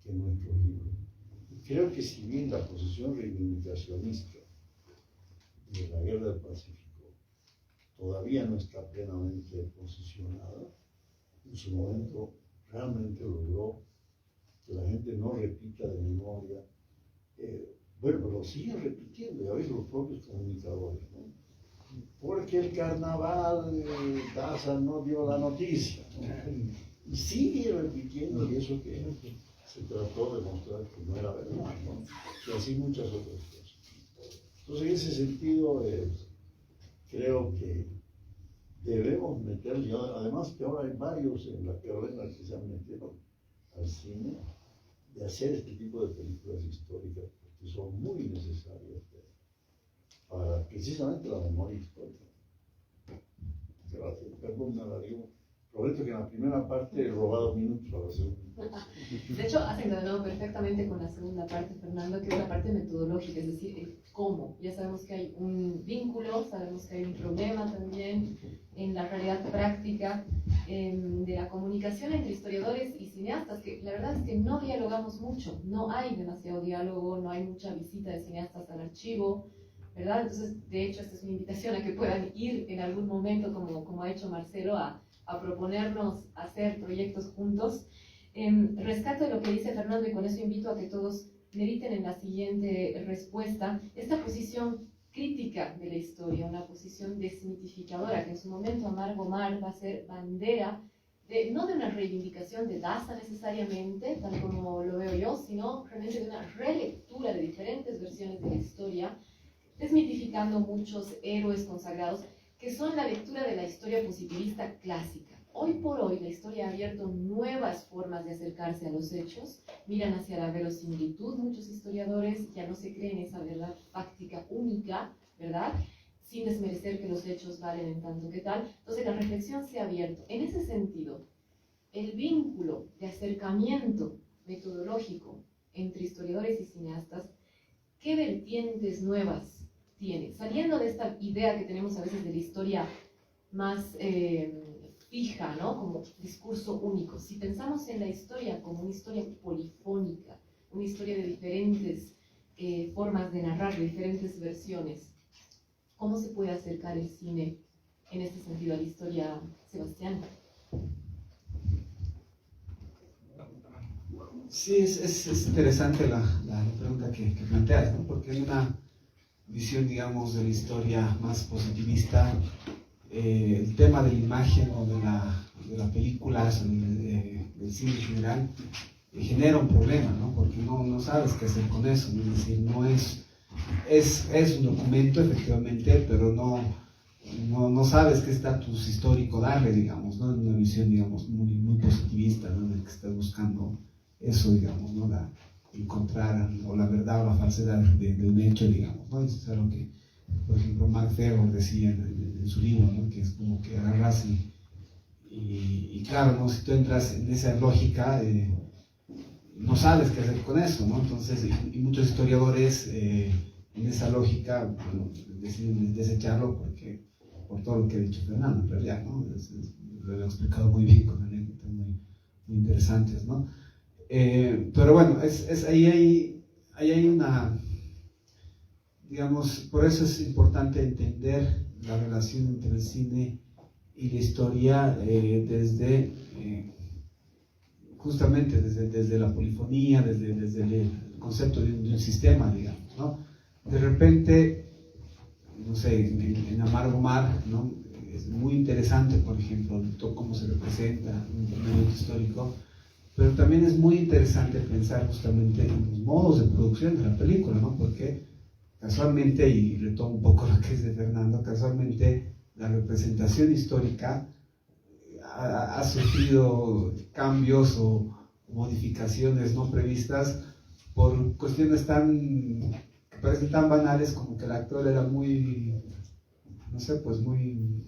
que nuestros libros. Creo que si bien la posición reivindicacionista de la Guerra del Pacífico todavía no está plenamente posicionada, en su momento realmente logró que la gente no repita de memoria. Bueno, pero lo siguen repitiendo, ya ves los propios comunicadores, ¿no? Porque el carnaval Daza no dio la noticia, ¿no? Y sigue repitiendo, y eso que se trató de mostrar que no era verdad, ¿no? Y así muchas otras cosas. Entonces, en ese sentido, creo que debemos meterle, además que ahora hay varios en la Carolina que se han metido al cine, de hacer este tipo de películas históricas, porque son muy necesarias para precisamente la memoria histórica. Gracias, perdón, me la digo. Prometo que en la primera parte he robado minutos a la segunda. De hecho, has encadenado perfectamente con la segunda parte, Fernando, que es la parte metodológica, es decir, el cómo. Ya sabemos que hay un vínculo, sabemos que hay un problema también en la realidad práctica de la comunicación entre historiadores y cineastas, que la verdad es que no dialogamos mucho, no hay demasiado diálogo, no hay mucha visita de cineastas al archivo, ¿verdad? Entonces, de hecho, esta es una invitación a que puedan ir en algún momento, como ha hecho Marcelo, a proponernos hacer proyectos juntos. Rescato de lo que dice Fernando, y con eso invito a que todos mediten en la siguiente respuesta, esta posición crítica de la historia, una posición desmitificadora, que en su momento Amargo Mar va a ser bandera, no de una reivindicación de Daza necesariamente, tal como lo veo yo, sino realmente de una relectura de diferentes versiones de la historia, desmitificando muchos héroes consagrados, que son la lectura de la historia positivista clásica. Hoy por hoy la historia ha abierto nuevas formas de acercarse a los hechos, miran hacia la verosimilitud, muchos historiadores ya no se creen esa verdad fáctica única, ¿verdad? sin desmerecer que los hechos valen en tanto que tal. Entonces la reflexión se ha abierto. En ese sentido, el vínculo de acercamiento metodológico entre historiadores y cineastas, ¿qué vertientes nuevas tiene? Saliendo de esta idea que tenemos a veces de la historia más fija, ¿no? Como discurso único. Si pensamos en la historia como una historia polifónica, una historia de diferentes formas de narrar, de diferentes versiones, ¿cómo se puede acercar el cine en este sentido a la historia, Sebastián? Sí, es interesante la pregunta que planteas, ¿no? Porque hay una visión, digamos, de la historia más positivista. El tema de la imagen o de la película, del cine en general, genera un problema, ¿no? Porque no sabes qué hacer con eso, ¿no? Es decir, no es un documento, efectivamente, pero no sabes qué estatus histórico darle, digamos, ¿no? En una visión, digamos, muy positivista, ¿no? En el que estás buscando eso, digamos, ¿no? Encontrar o la verdad o la falsedad de un hecho, digamos, ¿no? Eso es algo que, por ejemplo, Mark Ferrer decía en su libro, ¿no? Que es como que agarras y claro, ¿no? Si tú entras en esa lógica, no sabes qué hacer con eso, ¿no? Entonces, y muchos historiadores en esa lógica, bueno, deciden desecharlo por todo lo que ha dicho Fernando, en realidad, ¿no? Lo he explicado muy bien con anécdotas muy interesantes, ¿no? Pero bueno, ahí hay una, digamos, por eso es importante entender la relación entre el cine y la historia justamente desde la polifonía, desde el concepto de un sistema, digamos, ¿no? De repente, no sé, en Amargo Mar, ¿no? Es muy interesante, por ejemplo, todo cómo se representa un momento histórico, pero también es muy interesante pensar justamente en los modos de producción de la película, ¿no? Porque casualmente, y retomo un poco lo que es de Fernando, casualmente la representación histórica ha sufrido cambios o modificaciones no previstas por cuestiones que parecen tan banales como que el actor era muy, no sé, pues muy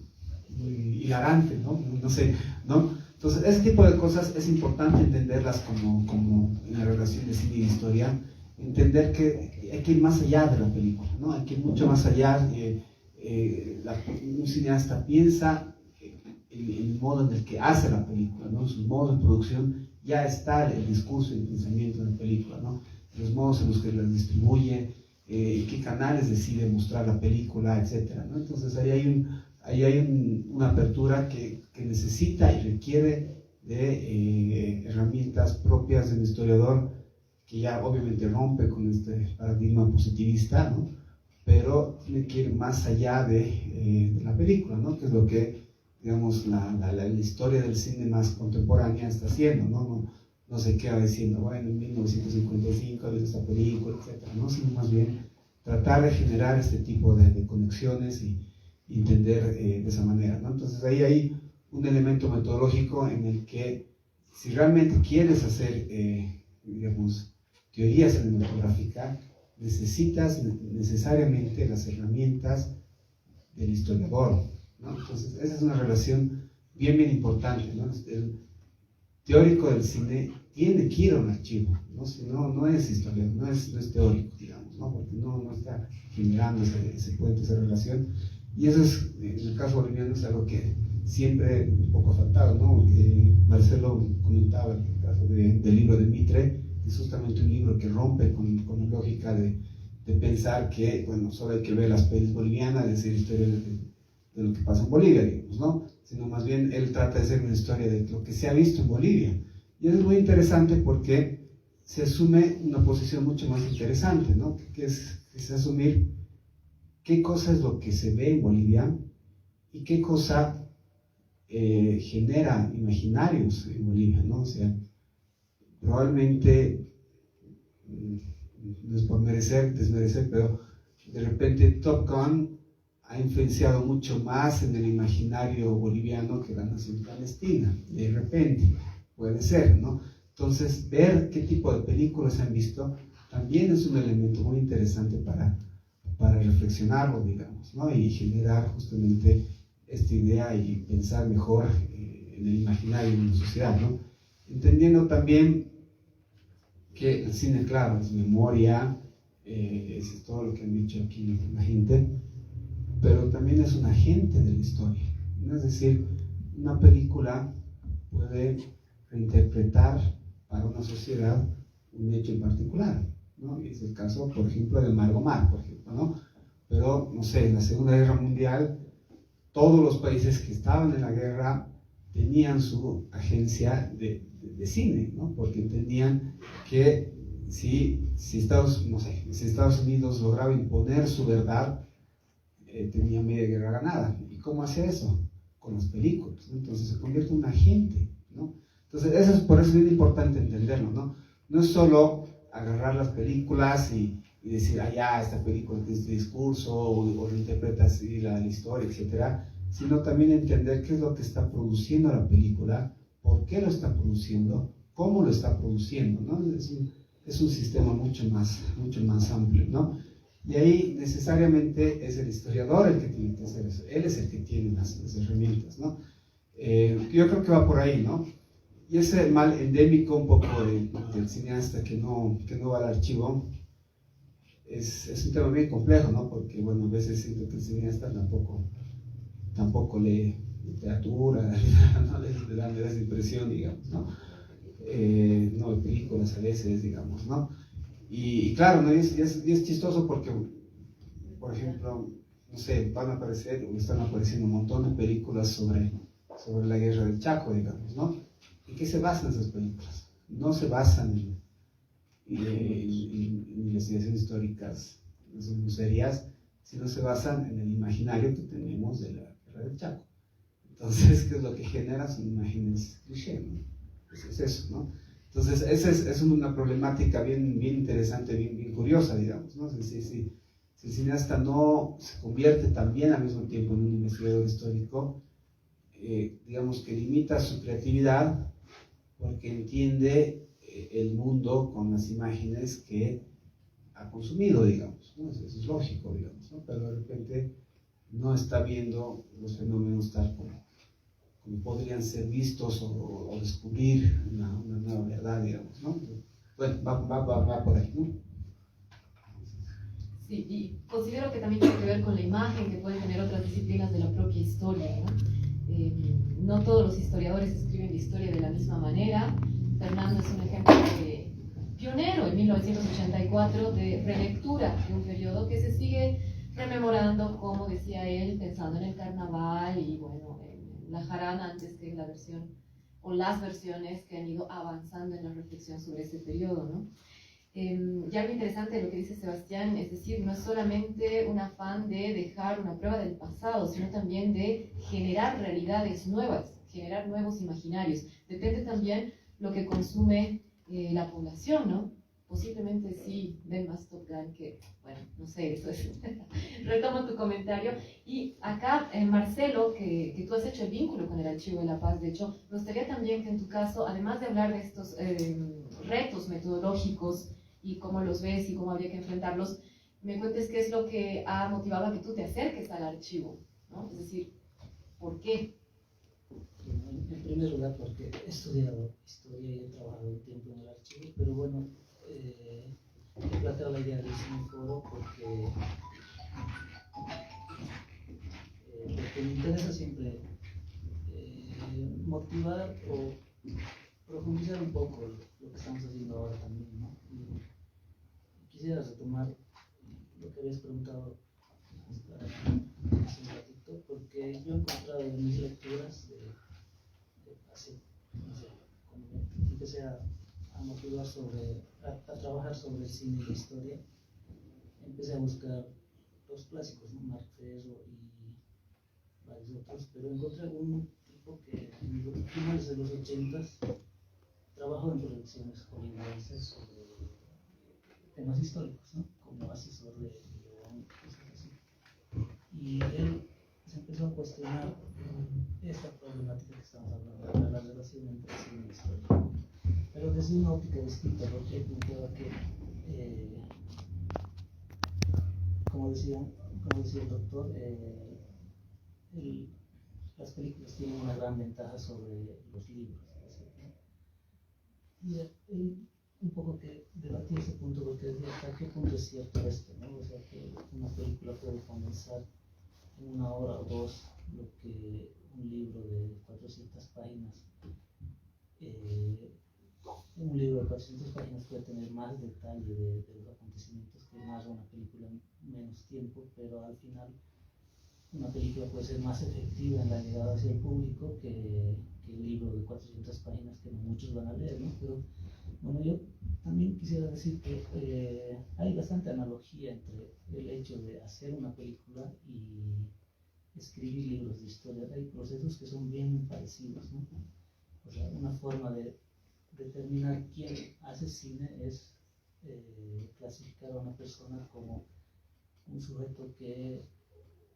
hilarante, ¿no? No sé, ¿no? Entonces, ese tipo de cosas es importante entenderlas como en la relación de cine y historia, entender que hay que ir más allá de la película, ¿no? Hay que ir mucho más allá. Un cineasta piensa en el modo en el que hace la película, ¿no? En sus modos de producción ya está el discurso y el pensamiento de la película, ¿no? Los modos en los que la distribuye, qué canales decide mostrar la película, etcétera, ¿no? Entonces ahí hay una apertura que necesita y requiere de herramientas propias del historiador, que ya obviamente rompe con este paradigma positivista, ¿no? Pero tiene que ir más allá de la película, ¿no? Que es lo que, digamos, la historia del cine más contemporánea está haciendo, ¿no? No se queda diciendo, bueno, en 1955 había esta película, etcétera, ¿no? Sino más bien tratar de generar este tipo de conexiones y entender de esa manera, ¿no? Entonces ahí hay un elemento metodológico en el que si realmente quieres hacer, digamos, teoría cinematográfica, necesitas necesariamente las herramientas del historiador, ¿no? Entonces esa es una relación bien importante, ¿no? El teórico del cine tiene que ir a un archivo, ¿no? Si no es historiador, no es teórico, digamos, ¿no? Porque no está generando ese puente, esa relación. Y eso es, en el caso boliviano, es algo que siempre un poco ha faltado, ¿no? Marcelo comentaba en el caso del libro de Mitre, es justamente un libro que rompe con la lógica de pensar que, bueno, solo hay que ver las pelis bolivianas, es decir, historia de lo que pasa en Bolivia, digamos, ¿no? Sino más bien él trata de hacer una historia de lo que se ha visto en Bolivia. Y eso es muy interesante porque se asume una posición mucho más interesante, ¿no? Que es asumir qué cosa es lo que se ve en Bolivia y qué cosa genera imaginarios en Bolivia, ¿no? O sea, probablemente, no es por desmerecer, pero de repente Top Gun ha influenciado mucho más en el imaginario boliviano que la nación palestina, de repente, puede ser, ¿no? Entonces, ver qué tipo de películas se han visto también es un elemento muy interesante para reflexionarlo, digamos, ¿no? Y generar justamente esta idea y pensar mejor en el imaginario de una sociedad, ¿no? Entendiendo también que el cine, claro, es memoria, es todo lo que han dicho aquí la gente, pero también es un agente de la historia, ¿no? Es decir, una película puede reinterpretar para una sociedad un hecho en particular, ¿no? Y es el caso, por ejemplo, de Margomar, por ejemplo, ¿no? Pero, no sé, en la Segunda Guerra Mundial, todos los países que estaban en la guerra tenían su agencia de cine, ¿no? Porque entendían que si Estados Unidos lograba imponer su verdad, tenía media guerra ganada. ¿Y cómo hace eso? Con las películas, ¿no? Entonces se convierte en un agente, ¿no? Entonces, por eso es bien importante entenderlo, ¿no? No es solo agarrar las películas y decir, ya, esta película tiene este discurso, o reinterpreta así la historia, etcétera, sino también entender qué es lo que está produciendo la película, por qué lo está produciendo, cómo lo está produciendo, ¿no? Es un sistema mucho más amplio, ¿no? Y ahí necesariamente es el historiador el que tiene que hacer eso, él es el que tiene las herramientas, ¿no? Yo creo que va por ahí, ¿no? Y ese mal endémico un poco del cineasta que no va al archivo es un tema bien complejo, ¿no? Porque, bueno, a veces siento que el cineasta tampoco lee literatura, no le da esa impresión, digamos, ¿no? No ve películas a veces, digamos, ¿no? Y claro, ¿no? Y es chistoso porque, por ejemplo, no sé, van a aparecer o están apareciendo un montón de películas sobre la guerra del Chaco, digamos, ¿no? ¿En qué se basan esas películas? No se basan en investigaciones históricas muy serias, sino se basan en el imaginario que tenemos de la guerra del Chaco. Entonces, ¿qué es lo que genera? Son imágenes cliché, ¿no? Pues es eso, ¿no? Entonces, esa es una problemática bien interesante, bien curiosa, digamos, ¿no? Si el cineasta no se convierte también al mismo tiempo en un investigador histórico, digamos que limita su creatividad porque entiende el mundo con las imágenes que ha consumido, digamos, ¿no? Eso es lógico, digamos, ¿no? Pero de repente no está viendo los fenómenos tal como podrían ser vistos o descubrir una nueva verdad, digamos, ¿no? Bueno, va por ahí, ¿no? Sí, y considero que también tiene que ver con la imagen que pueden tener otras disciplinas de la propia historia, ¿no? No todos los historiadores escriben la historia de la misma manera. Fernando es un ejemplo pionero en 1984 de relectura de un periodo que se sigue rememorando, como decía él, pensando en el carnaval y bueno, en la jarana antes que en la versión o las versiones que han ido avanzando en la reflexión sobre ese periodo, ¿no? Y algo interesante de lo que dice Sebastián, es decir, no es solamente un afán de dejar una prueba del pasado, sino también de generar realidades nuevas, generar nuevos imaginarios. Depende también lo que consume la población, ¿no? Posiblemente sí ven más Top Gun que, bueno, no sé, eso es. Retomo tu comentario. Y acá, Marcelo, que tú has hecho el vínculo con el Archivo de la Paz, de hecho, me gustaría también que en tu caso, además de hablar de estos retos metodológicos y cómo los ves y cómo habría que enfrentarlos, me cuentes qué es lo que ha motivado a que tú te acerques al archivo, ¿no? Es decir, ¿por qué? En primer lugar, porque he estudiado historia y he trabajado un tiempo en el archivo, pero bueno, he planteado la idea del cineforo porque me interesa siempre motivar o profundizar un poco lo que estamos haciendo ahora también, ¿no? Y quisiera retomar lo que habías preguntado hace un ratito, porque yo he encontrado en mis lecturas no sé, cuando empecé a motivar a trabajar sobre el cine y la historia, empecé a buscar los clásicos, ¿no? Marc Ferro y varios otros, pero encontré un tipo que en los finales de los 80s trabajó en producciones hollywoodenses sobre temas históricos, ¿no? Como asesor de guión, cosas así. Y él se empezó a cuestionar esta problemática que estamos hablando, de la relación entre cine y historia, pero desde una óptica distinta, porque él planteaba que como decía el doctor, las películas tienen una gran ventaja sobre los libros, ¿no? Y un poco que debatí ese punto, porque decía hasta qué punto es cierto esto, ¿no? O sea, que una película puede condensar en 1 hora o 2 lo que un libro de 400 páginas, un libro de 400 páginas puede tener más detalle de los acontecimientos que narra una película en menos tiempo, pero al final una película puede ser más efectiva en la llegada hacia el público que el libro de 400 páginas que no muchos van a leer, ¿no? Pero bueno, yo también quisiera decir que hay bastante analogía entre el hecho de hacer una película y escribir libros de historia. Hay procesos que son bien parecidos, ¿no? O sea, una forma de determinar quién hace cine es clasificar a una persona como un sujeto que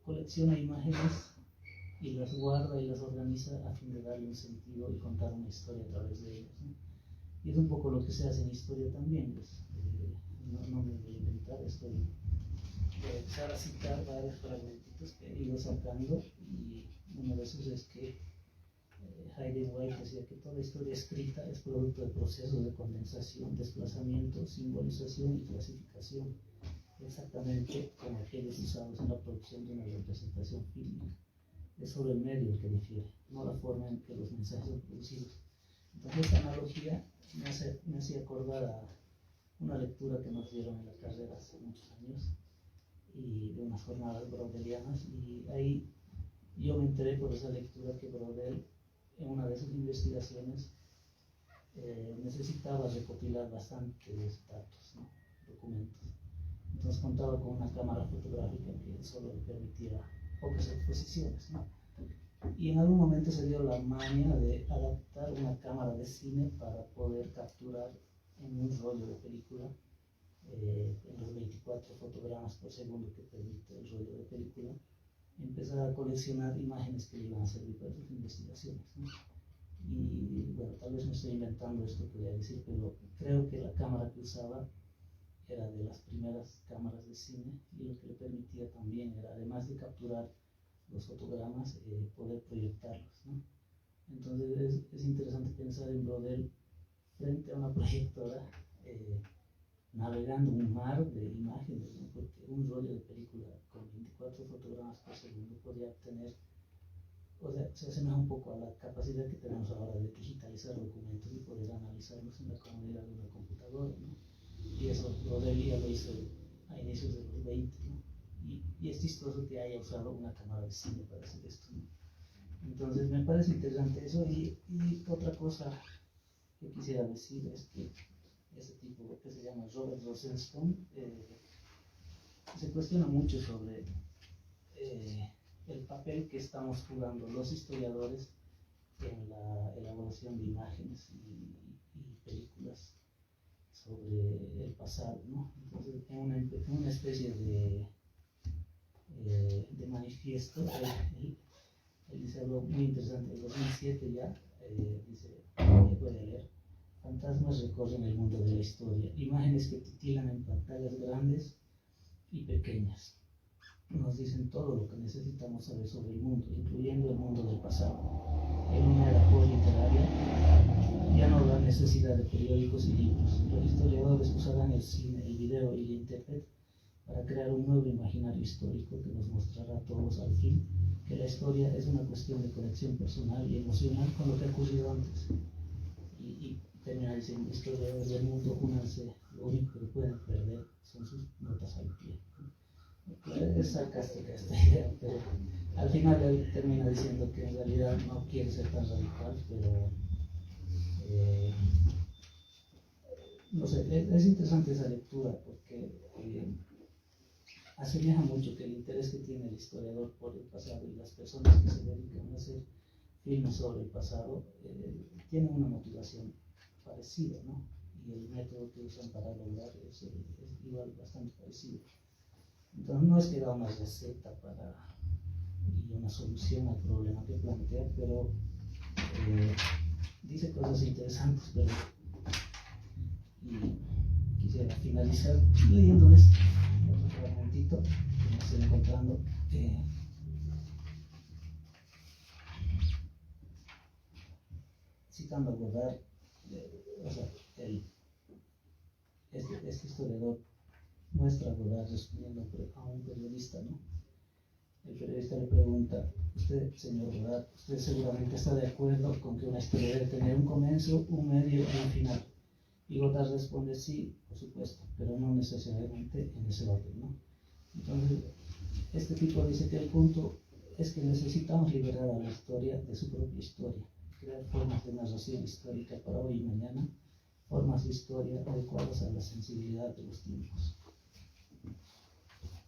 colecciona imágenes y las guarda y las organiza a fin de darle un sentido y contar una historia a través de ellas, ¿no? Y es un poco lo que se hace en historia también, pues, no me voy a inventar, estoy voy a empezar a citar varios fragmentitos que he ido sacando, y uno de esos es que Hayden White decía que toda historia escrita es producto de procesos de condensación, desplazamiento, simbolización y clasificación, exactamente como aquellos usados en la producción de una representación fílmica. Es sobre el medio el que difiere, no la forma en que los mensajes son producidos. Entonces, esta analogía me hacía acordar a una lectura que nos dieron en la carrera hace muchos años, y de unas jornadas brodelianas, y ahí yo me enteré por esa lectura que Brodel, en una de sus investigaciones, necesitaba recopilar bastantes datos, ¿no? Documentos. Entonces contaba con una cámara fotográfica que solo le permitía pocas exposiciones, ¿no? Y en algún momento se dio la maña de adaptar una cámara de cine para poder capturar en un rollo de película, en los 24 fotogramas por segundo que permite el rollo de película, empezar a coleccionar imágenes que le iban a servir para sus investigaciones, ¿no? Y bueno, tal vez me estoy inventando esto que voy a decir, pero creo que la cámara que usaba era de las primeras cámaras de cine, y lo que le permitía también era, además de capturar los fotogramas, poder proyectarlos, ¿no? Entonces es interesante pensar en Brodel frente a una proyectora, navegando un mar de imágenes, ¿no? Porque un rollo de película con 24 fotogramas por segundo podría obtener, o sea, se asemeja un poco a la capacidad que tenemos ahora de digitalizar documentos y poder analizarlos en la comodidad de una computadora, ¿no? Y eso Brodel ya lo hizo a inicios de los 20, ¿no? Y es chistoso que haya usado una cámara de cine para hacer esto, ¿no? Entonces me parece interesante eso. Y otra cosa que quisiera decir es que ese tipo que se llama Robert Rosenstone se cuestiona mucho sobre el papel que estamos jugando los historiadores en la elaboración de imágenes y películas sobre el pasado, ¿no? Entonces, en una especie de manifiesto, él dice algo muy interesante. En 2007 ya, dice, voy a leer: fantasmas recorren el mundo de la historia, imágenes que titilan en pantallas grandes y pequeñas. Nos dicen todo lo que necesitamos saber sobre el mundo, incluyendo el mundo del pasado. En una era post-literaria ya no habrá necesidad de periódicos y libros. Los historiadores usarán el cine, el video y el internet para crear un nuevo imaginario histórico que nos mostrará a todos al fin que la historia es una cuestión de conexión personal y emocional con lo que ha ocurrido antes. Y termina diciendo: historiadores del mundo, únanse, lo único que pueden perder son sus notas al pie. Es sarcástica esta idea, pero al final él termina diciendo que en realidad no quiere ser tan radical, pero no sé, es interesante esa lectura, porque asemeja mucho que el interés que tiene el historiador por el pasado y las personas que se dedican a hacer filmes sobre el pasado tienen una motivación parecida, ¿no? Y el método que usan para lograr es igual, bastante parecido. Entonces no es que da una receta y una solución al problema que plantea, pero dice cosas interesantes, pero y quisiera finalizar leyéndoles otro fragmentito estoy encontrando. Citando a Godard, o sea, este historiador muestra a Godard respondiendo a un periodista, ¿no? El periodista le pregunta: usted, señor Godard, usted seguramente está de acuerdo con que una historia debe tener un comienzo, un medio y un final. Y Godard responde: sí, por supuesto, pero no necesariamente en ese orden, ¿no? Entonces, este tipo dice que el punto es que necesitamos liberar a la historia de su propia historia, crear formas de narración histórica para hoy y mañana, formas de historia adecuadas a la sensibilidad de los tiempos.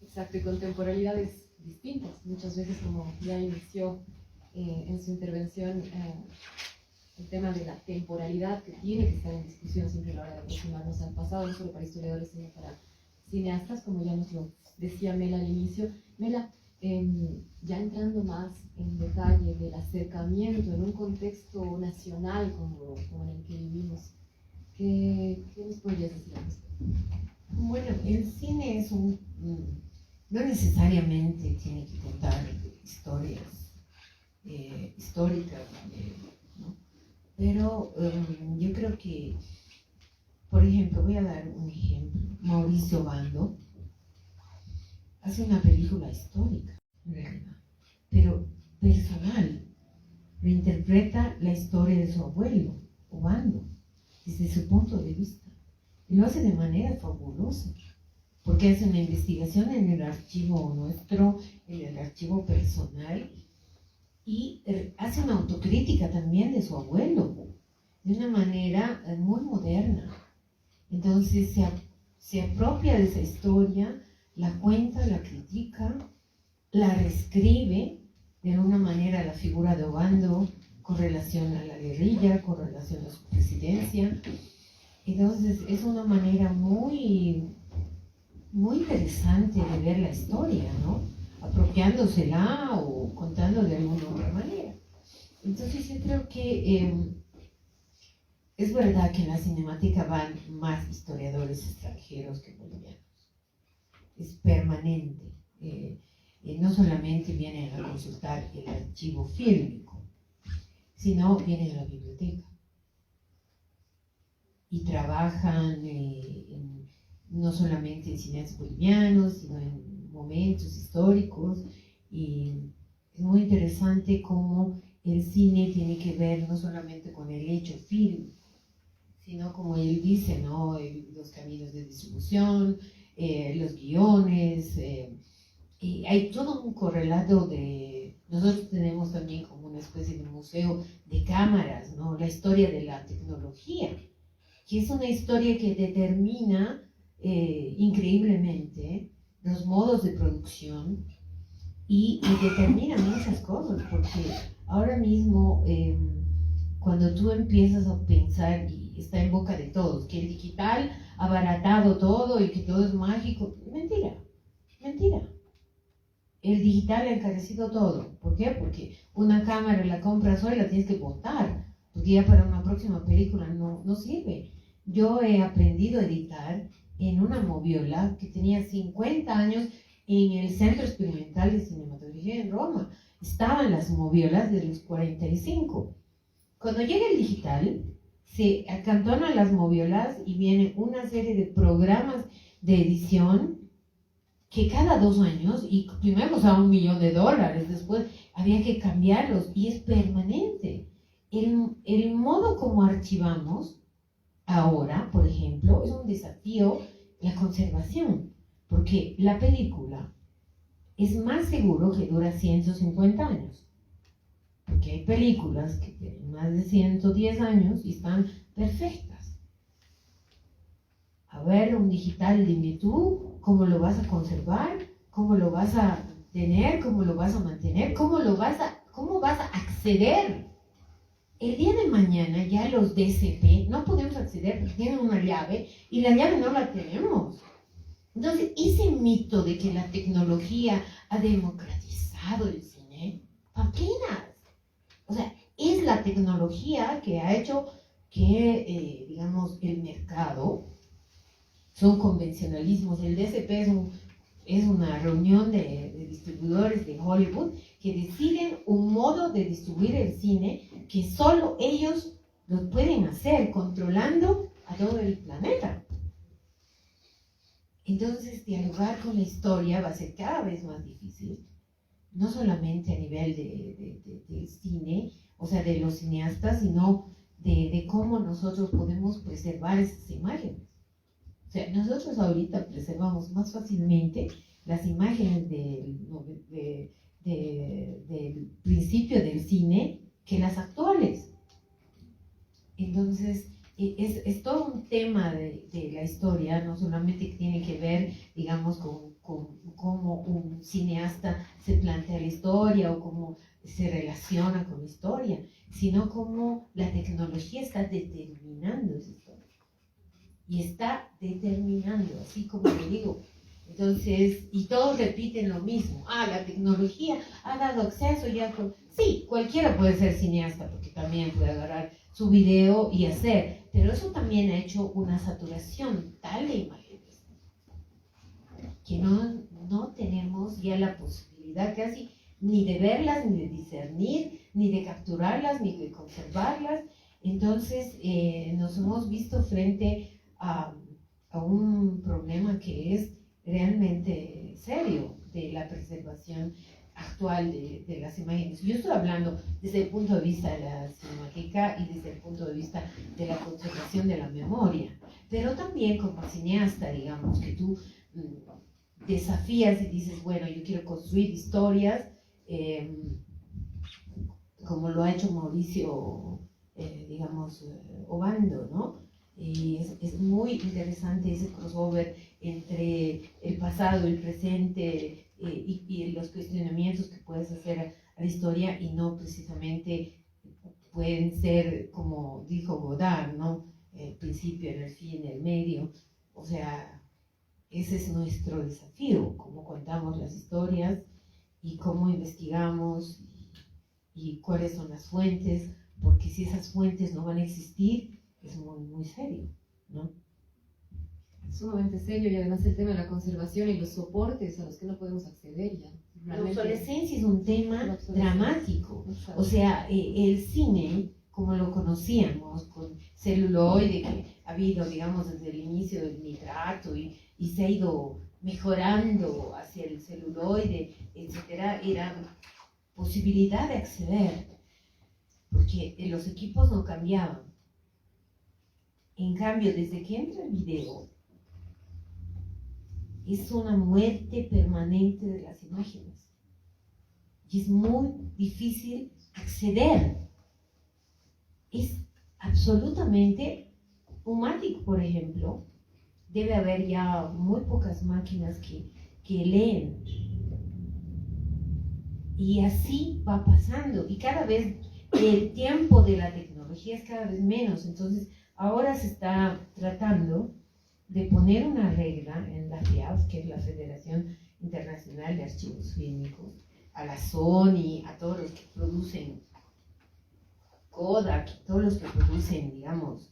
Exacto, y con temporalidades distintas. Muchas veces, como ya inició en su intervención, el tema de la temporalidad que tiene que estar en discusión siempre a la hora de aproximarnos al pasado, no solo para historiadores, sino para cineastas, como ya nos lo decía Mela al inicio. Mela, ya entrando más en detalle del acercamiento en un contexto nacional como en el que vivimos, ¿qué nos podrías decir al respecto? Bueno, el cine es no necesariamente tiene que contar historias históricas, ¿no? Pero yo creo que, por ejemplo, voy a dar un ejemplo. Mauricio Obando hace una película histórica, en realidad, pero personal. Reinterpreta la historia de su abuelo, Obando, desde su punto de vista. Y lo hace de manera fabulosa, porque hace una investigación en el archivo nuestro, en el archivo personal, y hace una autocrítica también de su abuelo, de una manera muy moderna. Entonces se apropia de esa historia, la cuenta, la critica, la reescribe de una manera la figura de Obando con relación a la guerrilla, con relación a su presidencia. Entonces es una manera muy, muy interesante de ver la historia, ¿no? Apropiándosela o contando de alguna otra manera. Entonces yo creo que es verdad que en la cinemática van más historiadores extranjeros que bolivianos. Es permanente. No solamente vienen a consultar el archivo fílmico, sino vienen a la biblioteca y trabajan no solamente en cineastas bolivianos, sino en momentos históricos. Y es muy interesante cómo el cine tiene que ver no solamente con el hecho fílmico, sino, como él dice, ¿no? Los caminos de distribución, los guiones, y hay todo un correlato de... Nosotros tenemos también como una especie de museo de cámaras, ¿no? La historia de la tecnología, que es una historia que determina increíblemente los modos de producción y determina muchas cosas, porque ahora mismo cuando tú empiezas a pensar, y está en boca de todos, que el digital ha abaratado todo y que todo es mágico, mentira, mentira. El digital ha encarecido todo. ¿Por qué? Porque una cámara la compras hoy y la tienes que botar, porque ya para una próxima película no sirve. Yo he aprendido a editar en una moviola que tenía 50 años en el Centro Experimental de Cinematografía en Roma. Estaban las moviolas de los 45. Cuando llega el digital, se acantonan las moviolas y viene una serie de programas de edición que cada 2 años, y primero costaba $1.000.000, después había que cambiarlos, y es permanente. El modo como archivamos ahora, por ejemplo, es un desafío la conservación, porque la película es más seguro que dura 150 años, porque hay películas que tienen más de 110 años y están perfectas. A ver, un digital, dime tú, ¿cómo lo vas a conservar? ¿Cómo lo vas a tener? ¿Cómo lo vas a mantener? ¿Cómo vas a acceder? El día de mañana ya los DCP no podemos acceder porque tienen una llave y la llave no la tenemos. Entonces, ese mito de que la tecnología ha democratizado el cine, apenas. O sea, es la tecnología que ha hecho que, digamos, el mercado, son convencionalismos. El DCP es Es una reunión de distribuidores de Hollywood que deciden un modo de distribuir el cine que solo ellos lo pueden hacer, controlando a todo el planeta. Entonces, dialogar con la historia va a ser cada vez más difícil, no solamente a nivel del cine, o sea, de los cineastas, sino de cómo nosotros podemos preservar esas imágenes. O sea, nosotros ahorita preservamos más fácilmente las imágenes del principio del cine que las actuales. Entonces, es todo un tema de la historia, no solamente que tiene que ver, digamos, con cómo un cineasta se plantea la historia o cómo se relaciona con la historia, sino cómo la tecnología está determinando esa historia. Y está determinando, así como lo digo. Entonces, y todos repiten lo mismo. La tecnología ha dado acceso ya con... Sí, cualquiera puede ser cineasta, porque también puede agarrar su video y hacer, pero eso también ha hecho una saturación tal de imágenes que no tenemos ya la posibilidad casi ni de verlas, ni de discernir, ni de capturarlas, ni de conservarlas. Entonces nos hemos visto frente a un problema que es realmente serio de la preservación actual de las imágenes. Yo estoy hablando desde el punto de vista de la cinemateca y desde el punto de vista de la conservación de la memoria, pero también como cineasta, digamos, que tú desafías y dices, bueno, yo quiero construir historias, como lo ha hecho Mauricio, Obando, ¿no? Y es muy interesante ese crossover entre el pasado, el presente, y los cuestionamientos que puedes hacer a la historia, y no precisamente pueden ser, como dijo Godard, ¿no? El principio, el fin, el medio. O sea, ese es nuestro desafío, cómo contamos las historias y cómo investigamos y cuáles son las fuentes, porque si esas fuentes no van a existir, es muy, muy serio, ¿no? Sumamente serio, y además el tema de la conservación y los soportes a los que no podemos acceder ya. La obsolescencia es un tema dramático. O sea, el cine, como lo conocíamos, con celuloide, que ha habido, digamos, desde el inicio del nitrato y se ha ido mejorando hacia el celuloide, etcétera, era posibilidad de acceder, porque los equipos no cambiaban. En cambio, desde que entra el video, es una muerte permanente de las imágenes. Y es muy difícil acceder. Es absolutamente Umatic, por ejemplo, debe haber ya muy pocas máquinas que leen. Y así va pasando. Y cada vez el tiempo de la tecnología es cada vez menos. Entonces, ahora se está tratando de poner una regla en la FIAF, que es la Federación Internacional de Archivos Fílmicos, a la Sony, a todos los que producen Kodak, todos los que producen, digamos,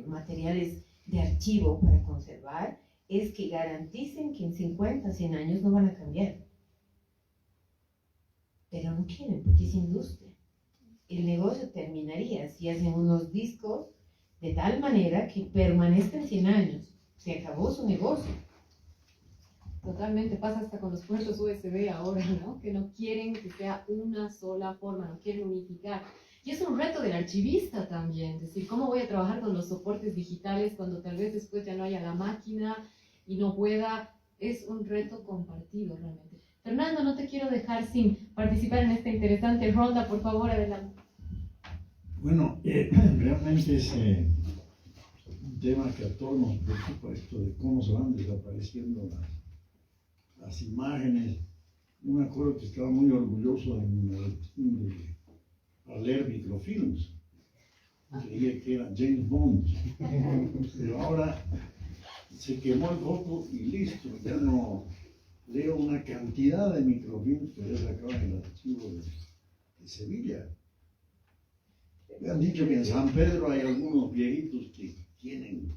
materiales de archivo para conservar, es que garanticen que en 50, 100 años no van a cambiar. Pero no quieren, porque es industria. El negocio terminaría si hacen unos discos de tal manera que permanezcan 100 años. Se acabó su negocio. Totalmente, pasa hasta con los puertos USB ahora, ¿no? Que no quieren que sea una sola forma, no quieren unificar. Y es un reto del archivista también, es decir, ¿cómo voy a trabajar con los soportes digitales cuando tal vez después ya no haya la máquina y no pueda? Es un reto compartido realmente. Fernando, no te quiero dejar sin participar en esta interesante ronda, por favor, adelante. Bueno, realmente es un tema que a todos nos preocupa, esto de cómo se van desapareciendo las imágenes. Yo me acuerdo que estaba muy orgulloso al leer microfilms. Creía que era James Bond, pero ahora se quemó el foco y listo, ya no leo una cantidad de microfilms que ya sacaban en el archivo de Sevilla. Me han dicho que en San Pedro hay algunos viejitos que tienen,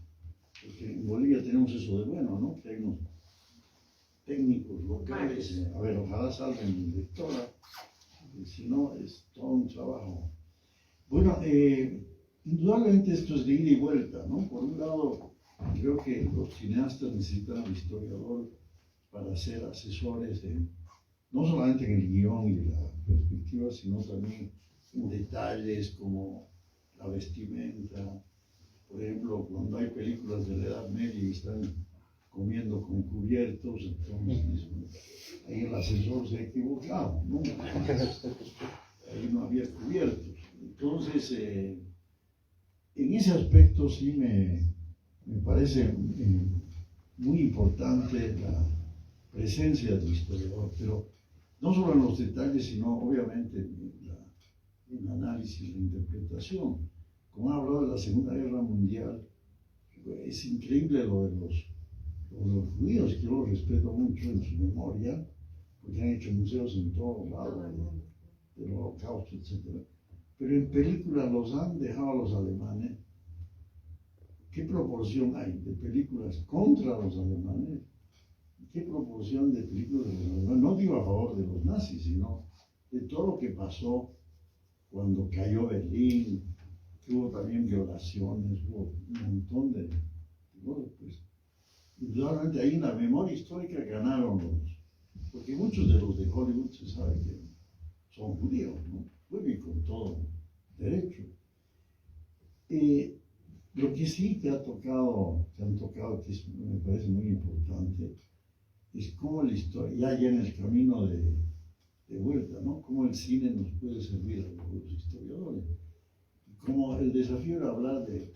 porque en Bolivia tenemos eso de bueno, ¿no? Que hay unos técnicos locales. A ver, ojalá salga mi directora, porque si no es todo un trabajo. Bueno, indudablemente esto es de ida y vuelta, ¿no? Por un lado, creo que los cineastas necesitan un historiador para ser asesores no solamente en el guión y la perspectiva, sino también en detalles como la vestimenta. Por ejemplo, cuando hay películas de la Edad Media y están comiendo con cubiertos, entonces ahí el asesor se ha equivocado, ¿no? Ahí no había cubiertos. Entonces, en ese aspecto sí me parece muy importante la presencia del historiador, pero no solo en los detalles, sino obviamente en análisis, la interpretación. Como ha hablado de la Segunda Guerra Mundial, es increíble lo de los judíos, que yo los respeto mucho en su memoria, porque han hecho museos en todo lado del Holocausto, etc. Pero en películas los han dejado a los alemanes. ¿Qué proporción hay de películas contra los alemanes? ¿Qué proporción de películas de los alemanes? No digo a favor de los nazis, sino de todo lo que pasó cuando cayó Berlín, que hubo también violaciones, hubo un montón de cosas, pues. Indudablemente ahí en la memoria histórica ganaron porque muchos de los de Hollywood se sabe que son judíos, ¿no? Muy con todo derecho. Lo que sí que han tocado, que me parece muy importante, es cómo la historia, ya en el camino de vuelta, ¿no? Cómo el cine nos puede servir a los historiadores. Como el desafío era hablar de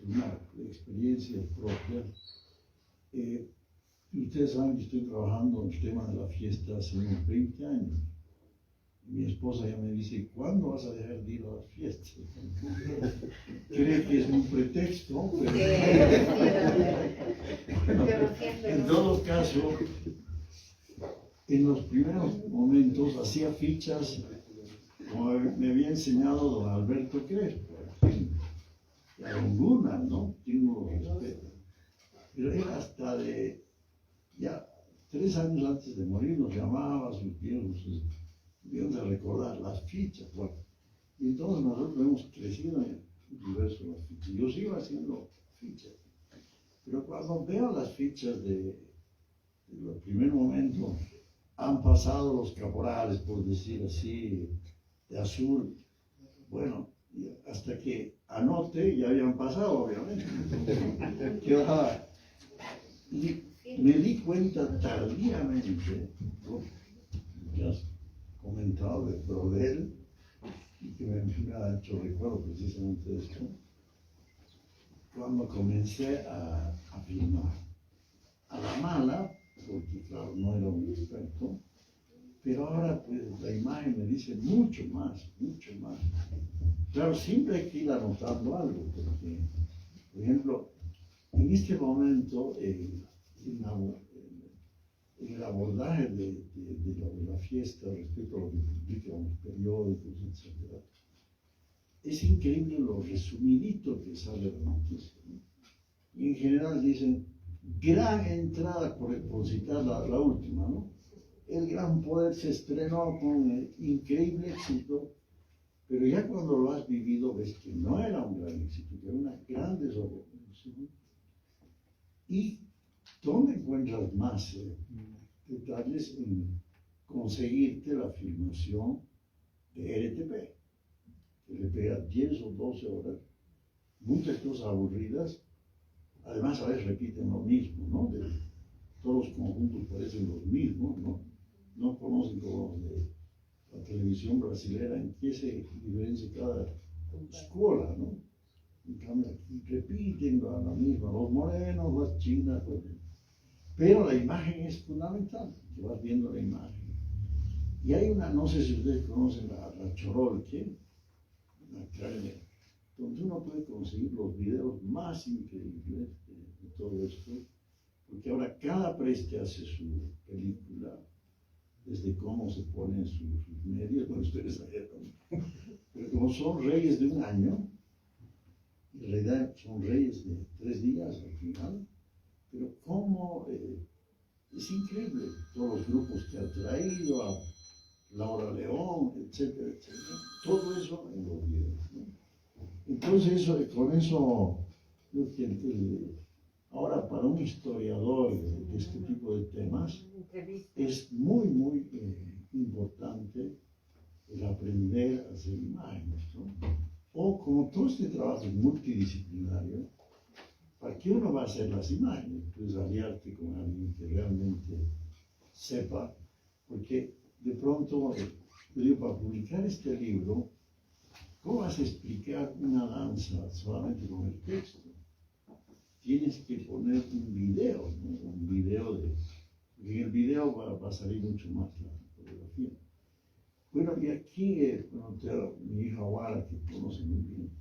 experiencias propias. Ustedes saben que estoy trabajando en el tema de la fiesta hace unos 20 años. Mi esposa ya me dice, ¿cuándo vas a dejar de ir a las fiestas? Cree que es un pretexto, pero en todo caso, en los primeros momentos hacía fichas, como me había enseñado don Alberto Crespo, y a don Gunnar, ¿no? Tengo respeto. Pero era hasta ya 3 años antes de morir, nos llamaba a sus viejos, de recordar las fichas. Bueno, y entonces nosotros hemos crecido en diversos las fichas. Yo sigo haciendo fichas, pero cuando veo las fichas de los primeros momentos, han pasado los caporales, por decir así, de azul. Bueno, hasta que anote, ya habían pasado, obviamente. Y me di cuenta tardíamente, ¿no? Ya has comentado de Brodel, y que me ha hecho recuerdo precisamente de esto, cuando comencé a filmar. A la mala, porque claro, no era un experto, pero ahora pues la imagen me dice mucho más, mucho más. Claro, siempre hay que ir anotando algo, porque, por ejemplo, en este momento, en el abordaje de la fiesta respecto a lo que publican los periódicos, etc., es increíble lo resumidito que sale la noticia, ¿no? Y en general dicen, gran entrada, por citar la última, ¿no? El Gran Poder se estrenó con increíble éxito, pero ya cuando lo has vivido ves que no era un gran éxito, que era una gran desorganización. ¿Y dónde encuentras más detalles? En conseguirte la filmación de RTP, que le pega 10 o 12 horas, muchas cosas aburridas. Además, a veces repiten lo mismo, ¿no? Todos los conjuntos parecen los mismos, ¿no? No conocen como los de la televisión brasileña, en qué se diferencia cada escuela, ¿no? En cambio, aquí repiten la misma, los morenos, las chinas, pues. Pero la imagen es fundamental, que vas viendo la imagen. Y hay una, no sé si ustedes conocen la Chorolque, una calle donde uno puede conseguir los videos más increíbles de todo esto, porque ahora cada preste hace su película, desde cómo se ponen sus medios, no estoy exagerando, pero como son reyes de un año, en realidad son reyes de 3 días al final, pero cómo Es increíble todos los grupos que ha traído, a Laura León, etcétera, etcétera. Todo eso en los videos, ¿no? Entonces, con eso, yo ahora para un historiador de este tipo de temas, es muy, muy importante el aprender a hacer imágenes, ¿no? O como todo este trabajo es multidisciplinario, ¿para qué uno va a hacer las imágenes? Puedes aliarte con alguien que realmente sepa, porque de pronto, yo digo, para publicar este libro, ¿cómo vas a explicar una danza solamente con el texto? Tienes que poner un video, ¿no? Un video porque en el video va a salir mucho más la fotografía. Bueno, y aquí, mi hija Wara, que conoce muy bien,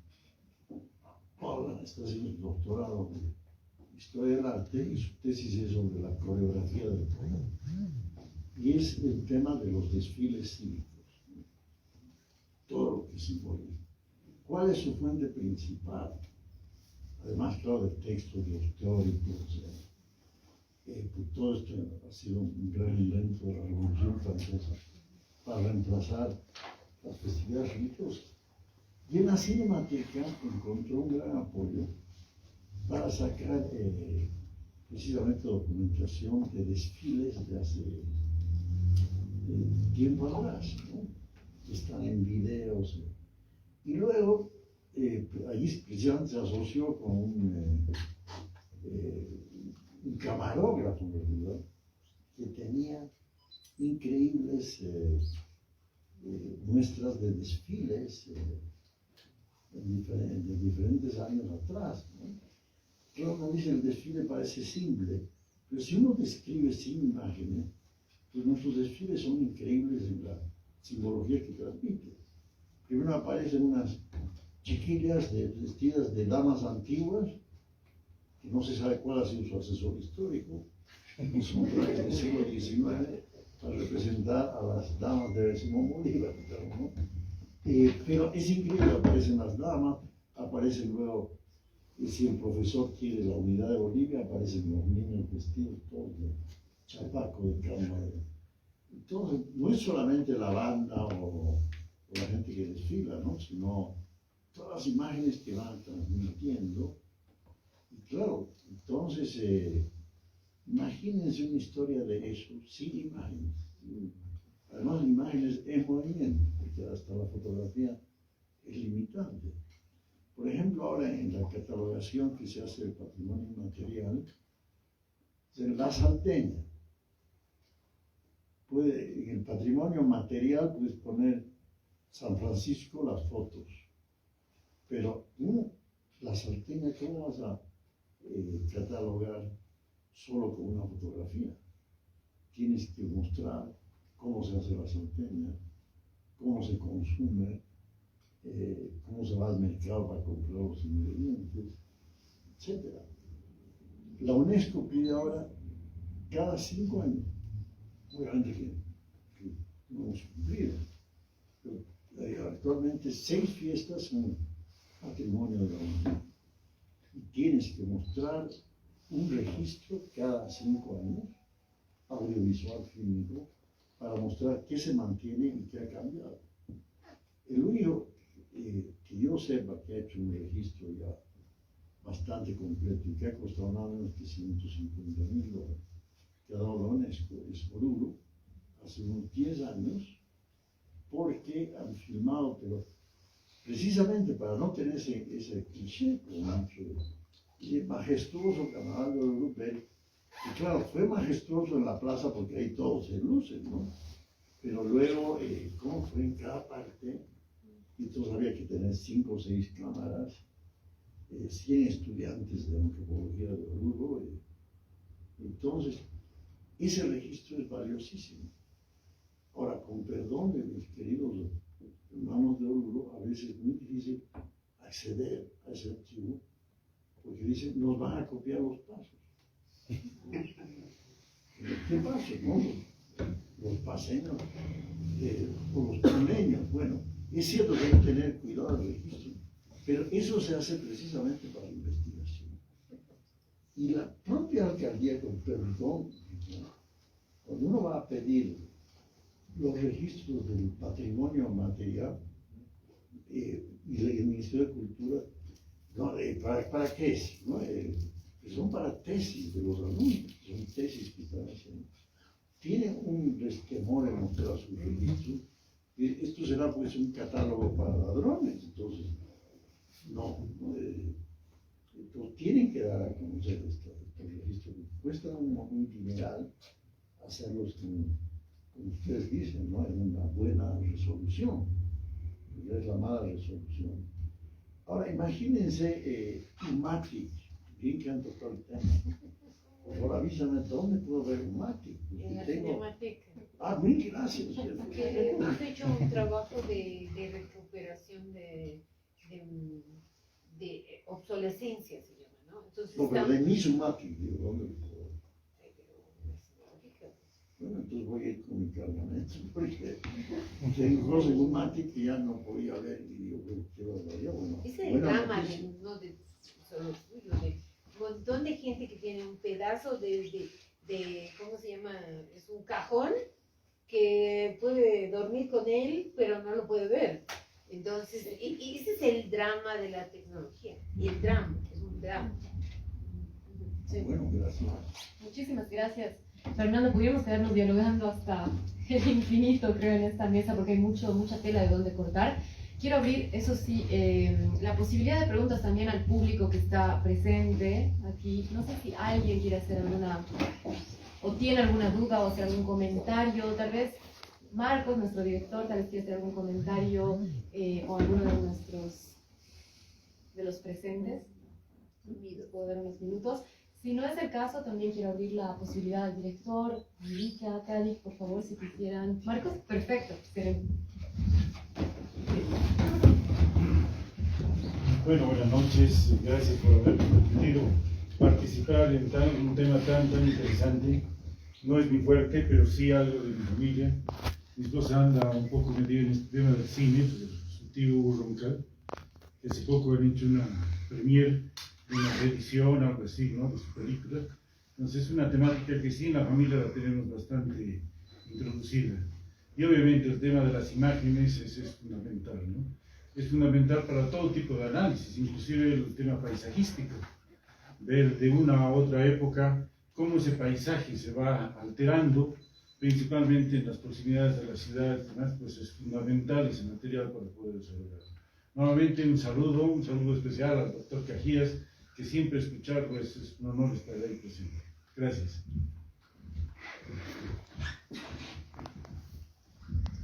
Paula, está haciendo su doctorado de Historia del Arte y su tesis es sobre la coreografía del pueblo. Y es el tema de los desfiles cívicos, ¿no? Todo lo que simboliza. ¿Cuál es su fuente principal? Además, claro, de textos, de los teóricos. Pues todo esto ha sido un gran invento de la Revolución Francesa para reemplazar las festividades religiosas. Y en la Cinemateca encontró un gran apoyo para sacar precisamente documentación de desfiles de hace tiempo atrás, ¿no? Que están en videos. Y luego, allí precisamente se asoció con un camarógrafo, en realidad, que tenía increíbles muestras de desfiles de diferentes años atrás, ¿no? Claro, uno dice, el desfile parece simple, pero si uno describe sin imágenes, pues nuestros desfiles son increíbles en la simbología que transmiten. Primero aparecen unas chiquillas vestidas de damas antiguas, que no se sabe cuál ha sido su asesor histórico, son trajes del siglo XIX para representar a las damas de Simón Bolívar, ¿no? Pero es increíble, aparecen las damas, aparecen luego, si el profesor quiere la unidad de Bolivia, aparecen los niños vestidos todos de chapaco, de cama. Entonces, no es solamente la banda o la gente que desfila, ¿no? Sino todas las imágenes que van transmitiendo. Y claro, entonces, imagínense una historia de eso sin imágenes. Además, imágenes en movimiento, porque hasta la fotografía es limitante. Por ejemplo, ahora en la catalogación que se hace del patrimonio inmaterial, en la salteña, en el patrimonio material puedes poner San Francisco, las fotos, pero la salteña, ¿cómo vas a catalogar solo con una fotografía? Tienes que mostrar cómo se hace la salteña, cómo se consume, cómo se va al mercado para comprar los ingredientes, etc. La UNESCO pide ahora cada 5 años, obviamente que no hemos cumplido, pero actualmente 6 fiestas son patrimonio de la humanidad. Y tienes que mostrar un registro cada 5 años, audiovisual, fílmico, para mostrar qué se mantiene y qué ha cambiado. El único que yo sepa que ha hecho un registro ya bastante completo y que ha costado nada menos que $150,000, que ha dado la UNESCO, es Oruro, hace unos 10 años, porque han filmado, pero precisamente para no tener ese cliché, como han hecho, y el majestuoso carnaval de Oruro, y claro, fue majestuoso en la plaza porque ahí todos se lucen, ¿no? Pero luego, como fue en cada parte, y entonces había que tener 5 o 6 cámaras, 100 estudiantes de antropología de Oruro, entonces ese registro es valiosísimo. Ahora, con perdón de mis queridos hermanos de Oruro, a veces es muy difícil acceder a ese archivo, porque dicen, nos van a copiar los pasos. ¿Qué pasos, no? Los paseños, o los puneños, bueno, es cierto que hay que tener cuidado del registro, pero eso se hace precisamente para la investigación. Y la propia alcaldía, con perdón, Cuando uno va a pedir los registros del patrimonio material y el Ministerio de Cultura, no, ¿para qué es? ¿No? Son para tesis de los alumnos, son tesis que están haciendo. Tienen un resquemor en mostrar sus registros. Esto será pues un catálogo para ladrones, entonces entonces tienen que dar a conocer estos registros. Cuesta un dineral hacerlos como ustedes dicen, ¿no? En una buena resolución, ya es la mala resolución. Ahora imagínense un Matic, bien que han tocado el tema. Por favor, avísame dónde puedo ver un Matic. En la Tengo... Cinemateca. Ah, muy gracias. Porque hemos hecho un trabajo de recuperación de obsolescencia, se llama, ¿no? Entonces No, pero estamos... de mí es un Matic, digo, ¿dónde lo puedo? Ay, pero la Cinemateca, Bueno, entonces voy a ir con mi cargamento, porque tengo cosas en un Matic que ya no podía ver y digo, qué barbaridad, bueno. ese es el buena drama, noticia. no de solo tuyo, de un montón de gente que tiene un pedazo de ¿cómo se llama? Es un cajón que puede dormir con él, pero no lo puede ver. Entonces, y ese es el drama de la tecnología. Y el drama, es un drama. Sí. Bueno, gracias. Muchísimas gracias. Fernando, pudiéramos quedarnos dialogando hasta el infinito, creo, en esta mesa, porque hay mucha tela de donde cortar. Quiero abrir, eso sí, la posibilidad de preguntas también al público que está presente aquí. No sé si alguien quiere hacer alguna, o tiene alguna duda o hacer algún comentario. Tal vez Marcos, nuestro director, tal vez quiere hacer algún comentario, o alguno de los presentes. Puedo dar unos minutos. Si no es el caso, también quiero abrir la posibilidad al director, Vika, Cadi, por favor, si quisieran. Marcos, perfecto, excelente. Bueno, buenas noches, gracias por haber permitido participar en un tema tan interesante. No es mi fuerte, pero sí algo de mi familia. Mi esposa anda un poco metida en este tema del cine, su tío Hugo Roncal, que hace poco han hecho una premiere, una reedición, algo así, ¿no?, de su película. Entonces es una temática que sí en la familia la tenemos bastante introducida. Y obviamente el tema de las imágenes es fundamental, ¿no? Es fundamental para todo tipo de análisis, inclusive el tema paisajístico. Ver de una a otra época cómo ese paisaje se va alterando, principalmente en las proximidades de las ciudades, demás, pues es fundamental ese material para poder desarrollarlo. Nuevamente un saludo especial al doctor Cajías, que siempre escucharlo es un honor estar ahí presente. Gracias.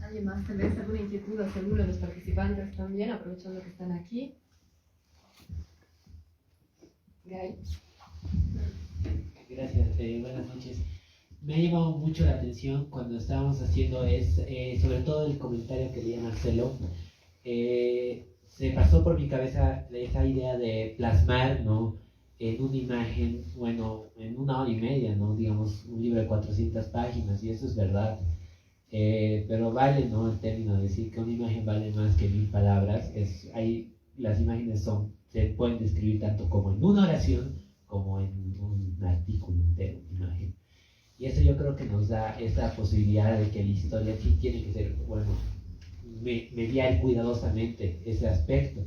¿Alguien más? Tal vez alguna inquietud hacia alguno de los participantes también, aprovechando que están aquí. Gay. Gracias, buenas noches. Me ha llamado mucho la atención cuando estábamos haciendo sobre todo el comentario que leía Marcelo. Se pasó por mi cabeza esa idea de plasmar, ¿no?, en una imagen, bueno, en 1 hora y media, ¿no?, digamos, un libro de 400 páginas, y eso es verdad. Pero vale, ¿no?, el término de decir que una imagen vale más que 1000 palabras. Las imágenes se pueden describir tanto como en una oración como en un artículo entero, una imagen. Y eso yo creo que nos da esa posibilidad de que la historia sí tiene que ser, bueno, mediar cuidadosamente ese aspecto.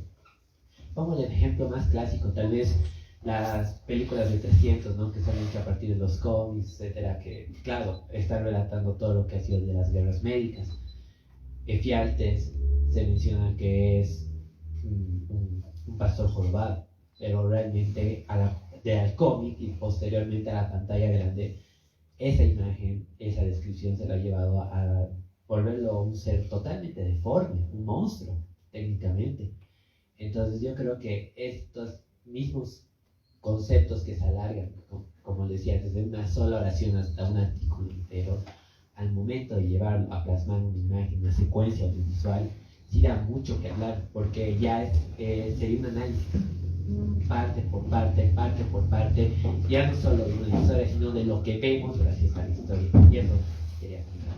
Pongo el ejemplo más clásico, tal vez las películas de 300, ¿no?, que son hechas a partir de los cómics, etcétera, que, claro, están relatando todo lo que ha sido de las guerras médicas. Efialtes se menciona que es un pastor jorobado, pero realmente al cómic y posteriormente a la pantalla grande, esa imagen, esa descripción se la ha llevado a volverlo un ser totalmente deforme, un monstruo, técnicamente. Entonces yo creo que estos mismos conceptos que se alargan, como decía, desde una sola oración hasta un artículo entero, al momento de llevarlo a plasmar una imagen, una secuencia audiovisual, sí da mucho que hablar, porque ya sería un análisis parte por parte, ya no solo de una historia, sino de lo que vemos gracias a la historia. Y eso quería contar.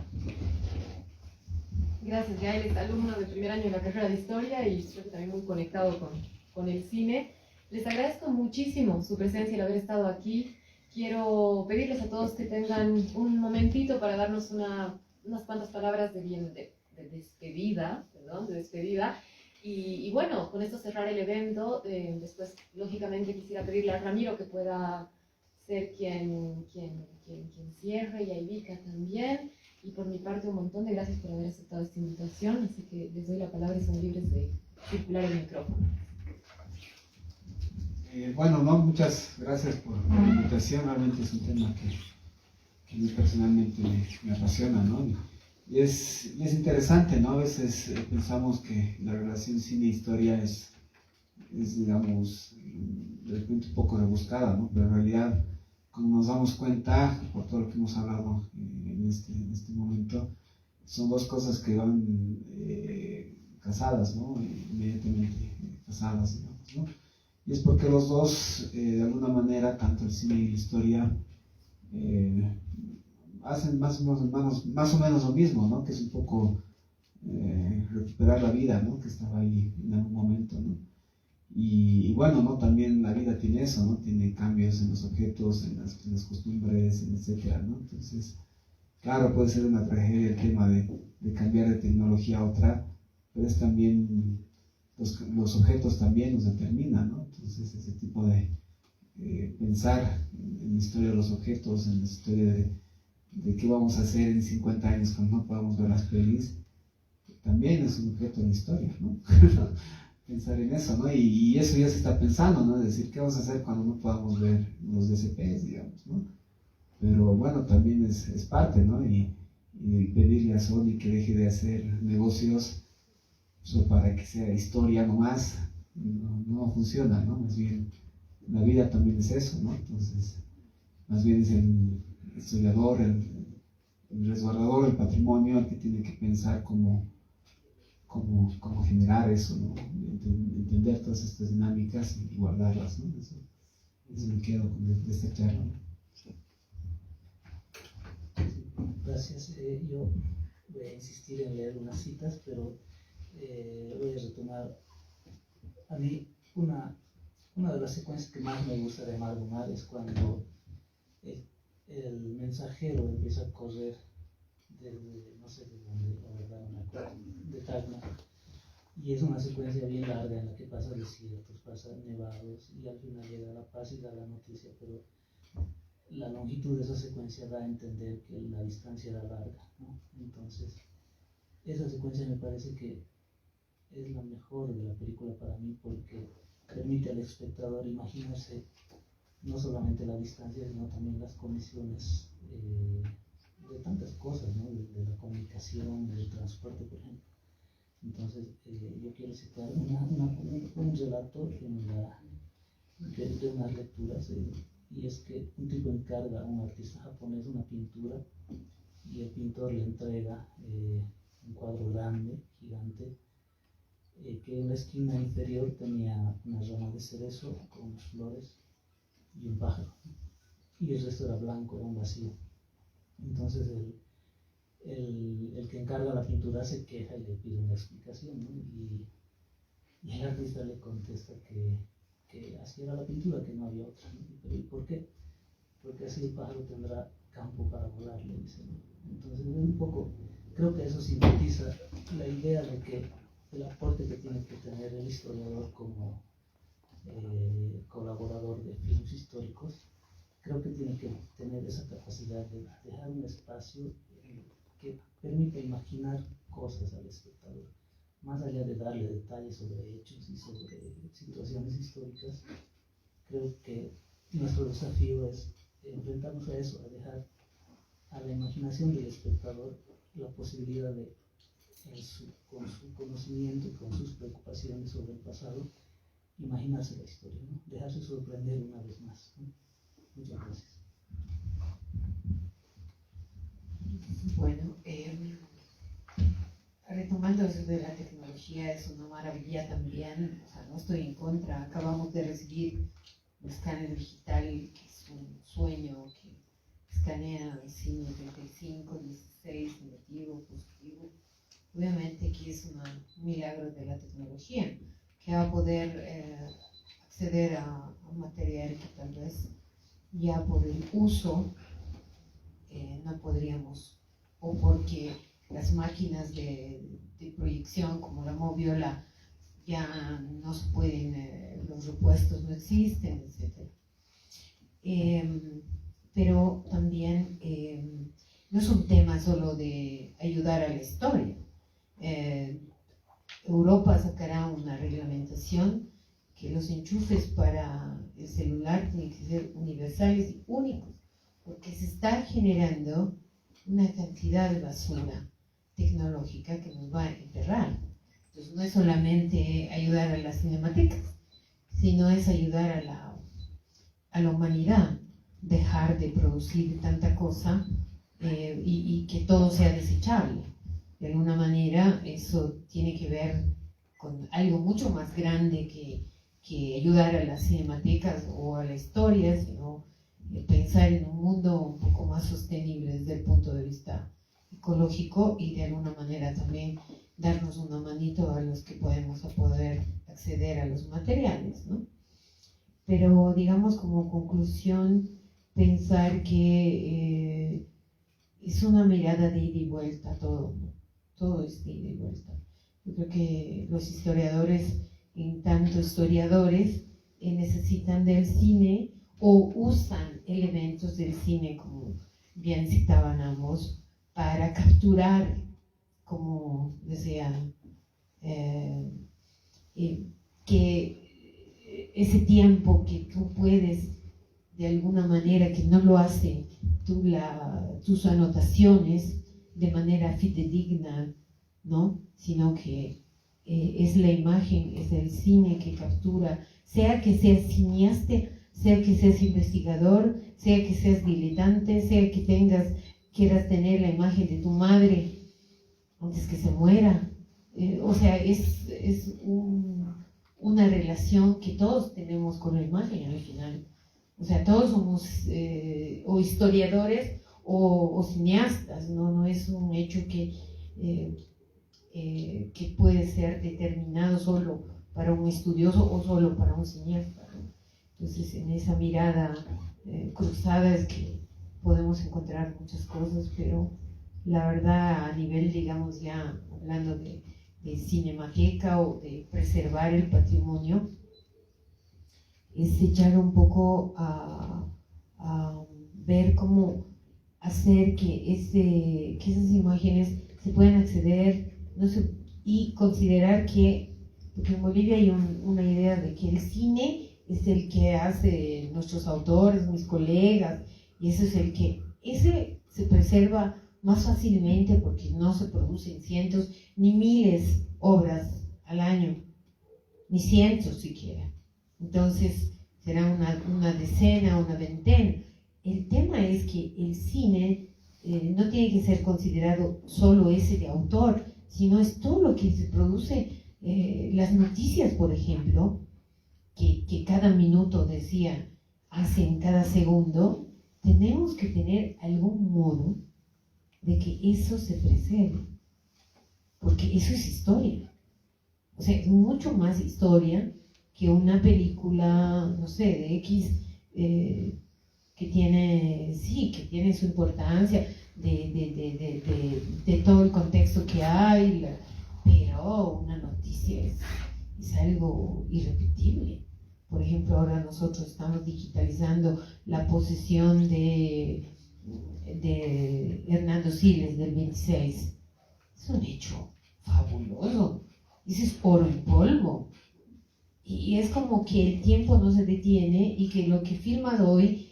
Gracias, Gael, es alumno de primer año de la carrera de Historia y creo que también muy conectado con el cine. Les agradezco muchísimo su presencia y el haber estado aquí. quiero pedirles a todos que tengan un momentito para darnos unas cuantas palabras de despedida, y bueno, con esto cerrar el evento. Después, lógicamente, quisiera pedirle a Ramiro que pueda ser quien cierre, y a Ivica también. Y por mi parte, un montón de gracias por haber aceptado esta invitación, así que les doy la palabra y son libres de circular el micrófono. Bueno, no, muchas gracias por la invitación. Realmente es un tema que a mí personalmente me apasiona, ¿no? Y es interesante, ¿no? A veces pensamos que la relación cine-historia es, digamos, de repente un poco rebuscada, ¿no? Pero en realidad, como nos damos cuenta, por todo lo que hemos hablado en este momento, son dos cosas que van casadas, ¿no? Inmediatamente casadas, digamos, ¿no? Y es porque los dos, de alguna manera, tanto el cine y la historia, hacen más o menos lo mismo, ¿no? Que es un poco recuperar la vida, ¿no? Que estaba ahí en algún momento, ¿no? Y bueno, ¿no? También la vida tiene eso, ¿no? Tiene cambios en los objetos, en las costumbres, etcétera, ¿no? Entonces, claro, puede ser una tragedia el tema de cambiar de tecnología a otra, pero es también, los objetos también nos determinan, ¿no? Entonces, ese tipo de pensar en la historia de los objetos, en la historia de qué vamos a hacer en 50 años cuando no podamos ver las pelis, también es un objeto de la historia, ¿no? Pensar en eso, ¿no? Y eso ya se está pensando, ¿no? Es decir, ¿qué vamos a hacer cuando no podamos ver los DCPs, digamos, ¿no? Pero bueno, también es parte, ¿no? Y pedirle a Sony que deje de hacer negocios solo para que sea historia nomás, no funciona, ¿no? Más bien, la vida también es eso, ¿no? Entonces, más bien es el historiador, el resguardador del patrimonio, el que tiene que pensar cómo generar eso, ¿no? Entender todas estas dinámicas y guardarlas, ¿no? Eso me quedo de esta charla, ¿no? Gracias. Yo voy a insistir en leer unas citas, pero voy a retomar. A mí, una de las secuencias que más me gusta de Mar es cuando el mensajero empieza a correr desde, no sé de dónde, la verdad, no me acuerdo, de Tacna. Y es una secuencia bien larga en la que pasa desiertos, pasa nevados, y al final llega La Paz y da la noticia, pero la longitud de esa secuencia da a entender que la distancia era larga, ¿no? Entonces, esa secuencia me parece que es la mejor de la película para mí, porque permite al espectador imaginarse no solamente la distancia, sino también las condiciones de tantas cosas, ¿no? De la comunicación, del transporte, por ejemplo. Entonces, yo quiero citar un relato de unas lecturas, y es que un tipo encarga a un artista japonés una pintura, y el pintor le entrega un cuadro grande, gigante, que en la esquina inferior tenía una rama de cerezo con unas flores y un pájaro, y el resto era blanco, era un vacío. Entonces el que encarga la pintura se queja y le pide una explicación, ¿no? Y el artista le contesta que así era la pintura, que no había otra, ¿no? Pero ¿y por qué? Porque así el pájaro tendrá campo para volar, le dice, ¿no? Entonces un poco, creo que eso sintetiza la idea de que el aporte que tiene que tener el historiador como colaborador de films históricos, creo que tiene que tener esa capacidad de dejar un espacio que permita imaginar cosas al espectador, más allá de darle detalles sobre hechos y sobre situaciones históricas. Creo que nuestro desafío es enfrentarnos a eso, a dejar a la imaginación del espectador la posibilidad de, con su conocimiento y con sus preocupaciones sobre el pasado, imaginarse la historia, ¿no? Dejarse sorprender una vez más, ¿no? Muchas gracias. Bueno, retomando eso de la tecnología, es una maravilla también, o sea, no estoy en contra. Acabamos de recibir un escáner digital, que es un sueño, que escanea cine 35, 16, negativo, positivo. Obviamente que es un milagro de la tecnología, que va a poder acceder a un material que tal vez ya por el uso no podríamos, o porque las máquinas de proyección como la Moviola ya no se pueden, los repuestos no existen, etc. Pero también no es un tema solo de ayudar a la historia. Europa sacará una reglamentación que los enchufes para el celular tienen que ser universales y únicos, porque se está generando una cantidad de basura tecnológica que nos va a enterrar. Entonces no es solamente ayudar a las cinematecas, sino es ayudar a la humanidad, dejar de producir tanta cosa y que todo sea desechable. De alguna manera eso tiene que ver con algo mucho más grande que ayudar a las cinematecas o a la historia, sino pensar en un mundo un poco más sostenible desde el punto de vista ecológico y de alguna manera también darnos una manito a los que podemos poder acceder a los materiales, ¿no? Pero digamos como conclusión, pensar que es una mirada de ida y vuelta todo, ¿no? Todo es de ida y vuelta. Yo creo que los historiadores, en tanto historiadores, necesitan del cine o usan elementos del cine, como bien citaban ambos, para capturar, como decían, que ese tiempo que tú puedes, de alguna manera, que no lo hacen tus anotaciones de manera fidedigna, ¿no? Sino que es la imagen, es el cine que captura, sea que seas cineasta, sea que seas investigador, sea que seas diletante, sea que quieras tener la imagen de tu madre antes que se muera. O sea, es una relación que todos tenemos con la imagen al final. O sea, todos somos o historiadores o cineastas, ¿no? No es un hecho que puede ser determinado solo para un estudioso o solo para un cineasta, ¿no? Entonces, en esa mirada cruzada es que podemos encontrar muchas cosas, pero la verdad, a nivel, digamos, ya hablando de cinemateca o de preservar el patrimonio, es echar un poco a ver cómo hacer que esas imágenes se puedan acceder, no sé, y considerar que, porque en Bolivia hay una idea de que el cine es el que hace nuestros autores, mis colegas, y ese se preserva más fácilmente porque no se producen cientos ni miles obras al año, ni cientos siquiera. Entonces será una decena, una veintena. El tema es que el cine no tiene que ser considerado solo ese de autor, sino es todo lo que se produce, las noticias, por ejemplo, que cada minuto, decía, hacen cada segundo. Tenemos que tener algún modo de que eso se preserve, porque eso es historia. O sea, es mucho más historia que una película, no sé, de X, que tiene su importancia, de todo el contexto que hay, pero una noticia es algo irrepetible. Por ejemplo, ahora nosotros estamos digitalizando la posesión de Hernando Siles del 26. Es un hecho fabuloso. Ese es oro en polvo. Y es como que el tiempo no se detiene y que lo que filmas hoy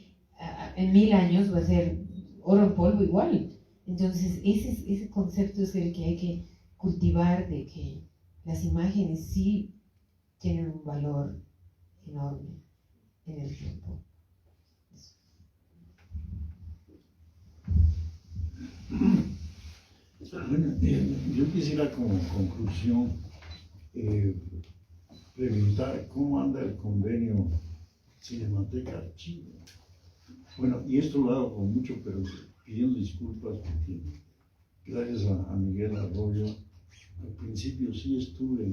en 1000 años va a ser oro en polvo igual. Entonces ese concepto es el que hay que cultivar, de que las imágenes sí tienen un valor enorme en el tiempo. Bueno, yo quisiera como conclusión preguntar cómo anda el convenio Cinemateca Archivo. Bueno, y esto lo hago con mucho, pero pidiendo disculpas porque gracias a Miguel Arroyo, al principio sí estuve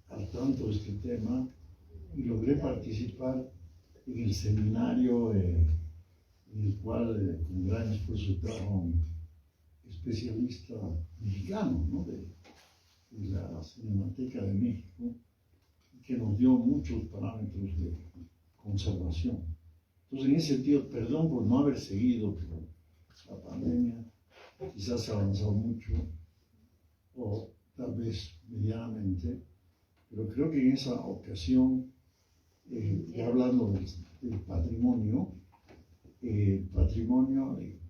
al tanto de este tema y logré participar en el seminario en el cual con gran esfuerzo trajo un especialista mexicano, ¿no? de la Cinemateca de México, que nos dio muchos parámetros de conservación. Entonces, en ese sentido, perdón por no haber seguido, pero la pandemia quizás ha avanzado mucho, o tal vez medianamente, pero creo que en esa ocasión, ya hablando del patrimonio,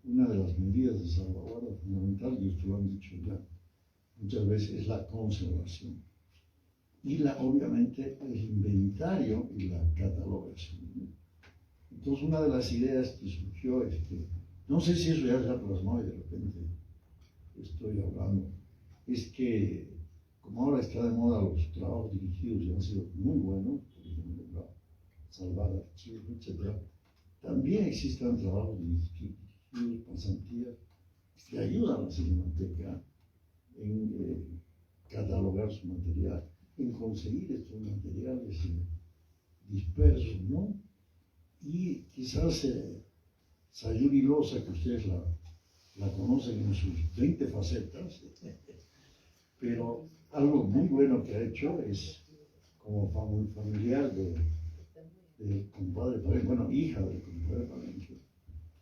una de las medidas de salvaguarda fundamental, y esto lo han dicho ya muchas veces, es la conservación. Y obviamente el inventario y la catalogación. Entonces, una de las ideas que surgió es que, no sé si eso ya se ha plasmado y de repente estoy hablando, es que como ahora está de moda los trabajos dirigidos y han sido muy buenos, por ejemplo, para salvar archivos, etc., también existan trabajos dirigidos, pasantías, que ayudan a la Cinemateca en catalogar su material, en conseguir estos materiales dispersos, ¿no? Y quizás Sayuri Loza, que ustedes la conocen en sus 20 facetas, pero algo muy bueno que ha hecho es, como familiar del compadre Palenque, bueno, hija del compadre Palenque,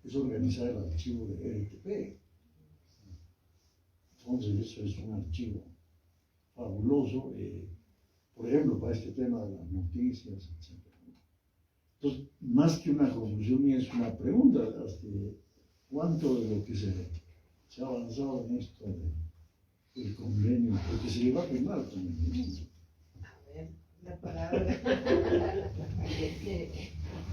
es organizar el archivo de RTP. Entonces, eso es un archivo fabuloso, por ejemplo, para este tema de las noticias, etc. Entonces, más que una conclusión, es una pregunta: ¿cuánto de lo que se ha avanzado en esto del convenio? Porque se lleva a firmar el convenio. A ver, la palabra.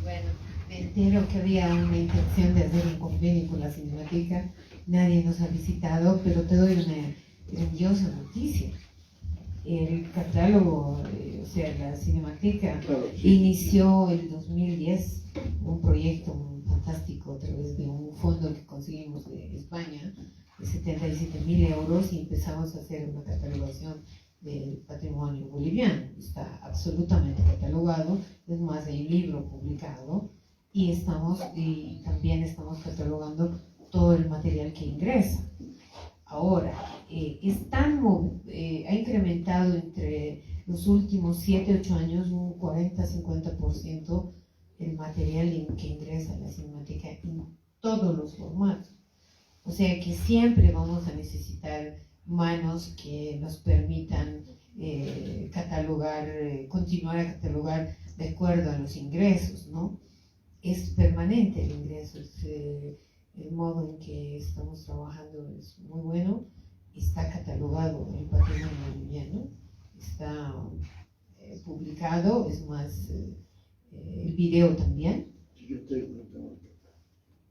Bueno, me entero que había una intención de hacer un convenio con la Cinemateca. Nadie nos ha visitado, pero te doy una grandiosa noticia. El catálogo, o sea, la Cinemateca, Claro, sí. inició en 2010 un proyecto muy fantástico a través de un fondo que conseguimos de España de 77.000 euros, y empezamos a hacer una catalogación del patrimonio boliviano. Está absolutamente catalogado, es más, hay un libro publicado, y también estamos catalogando todo el material que ingresa. Ahora, ha incrementado entre los últimos 7-8 años un 40-50% el material que ingresa a la Cinemateca en todos los formatos. O sea que siempre vamos a necesitar manos que nos permitan catalogar, continuar a catalogar de acuerdo a los ingresos, ¿no? Es permanente el ingreso, el modo en que estamos trabajando es muy bueno. Está catalogado el patrimonio boliviano, está publicado, es más, el video también. Yo tengo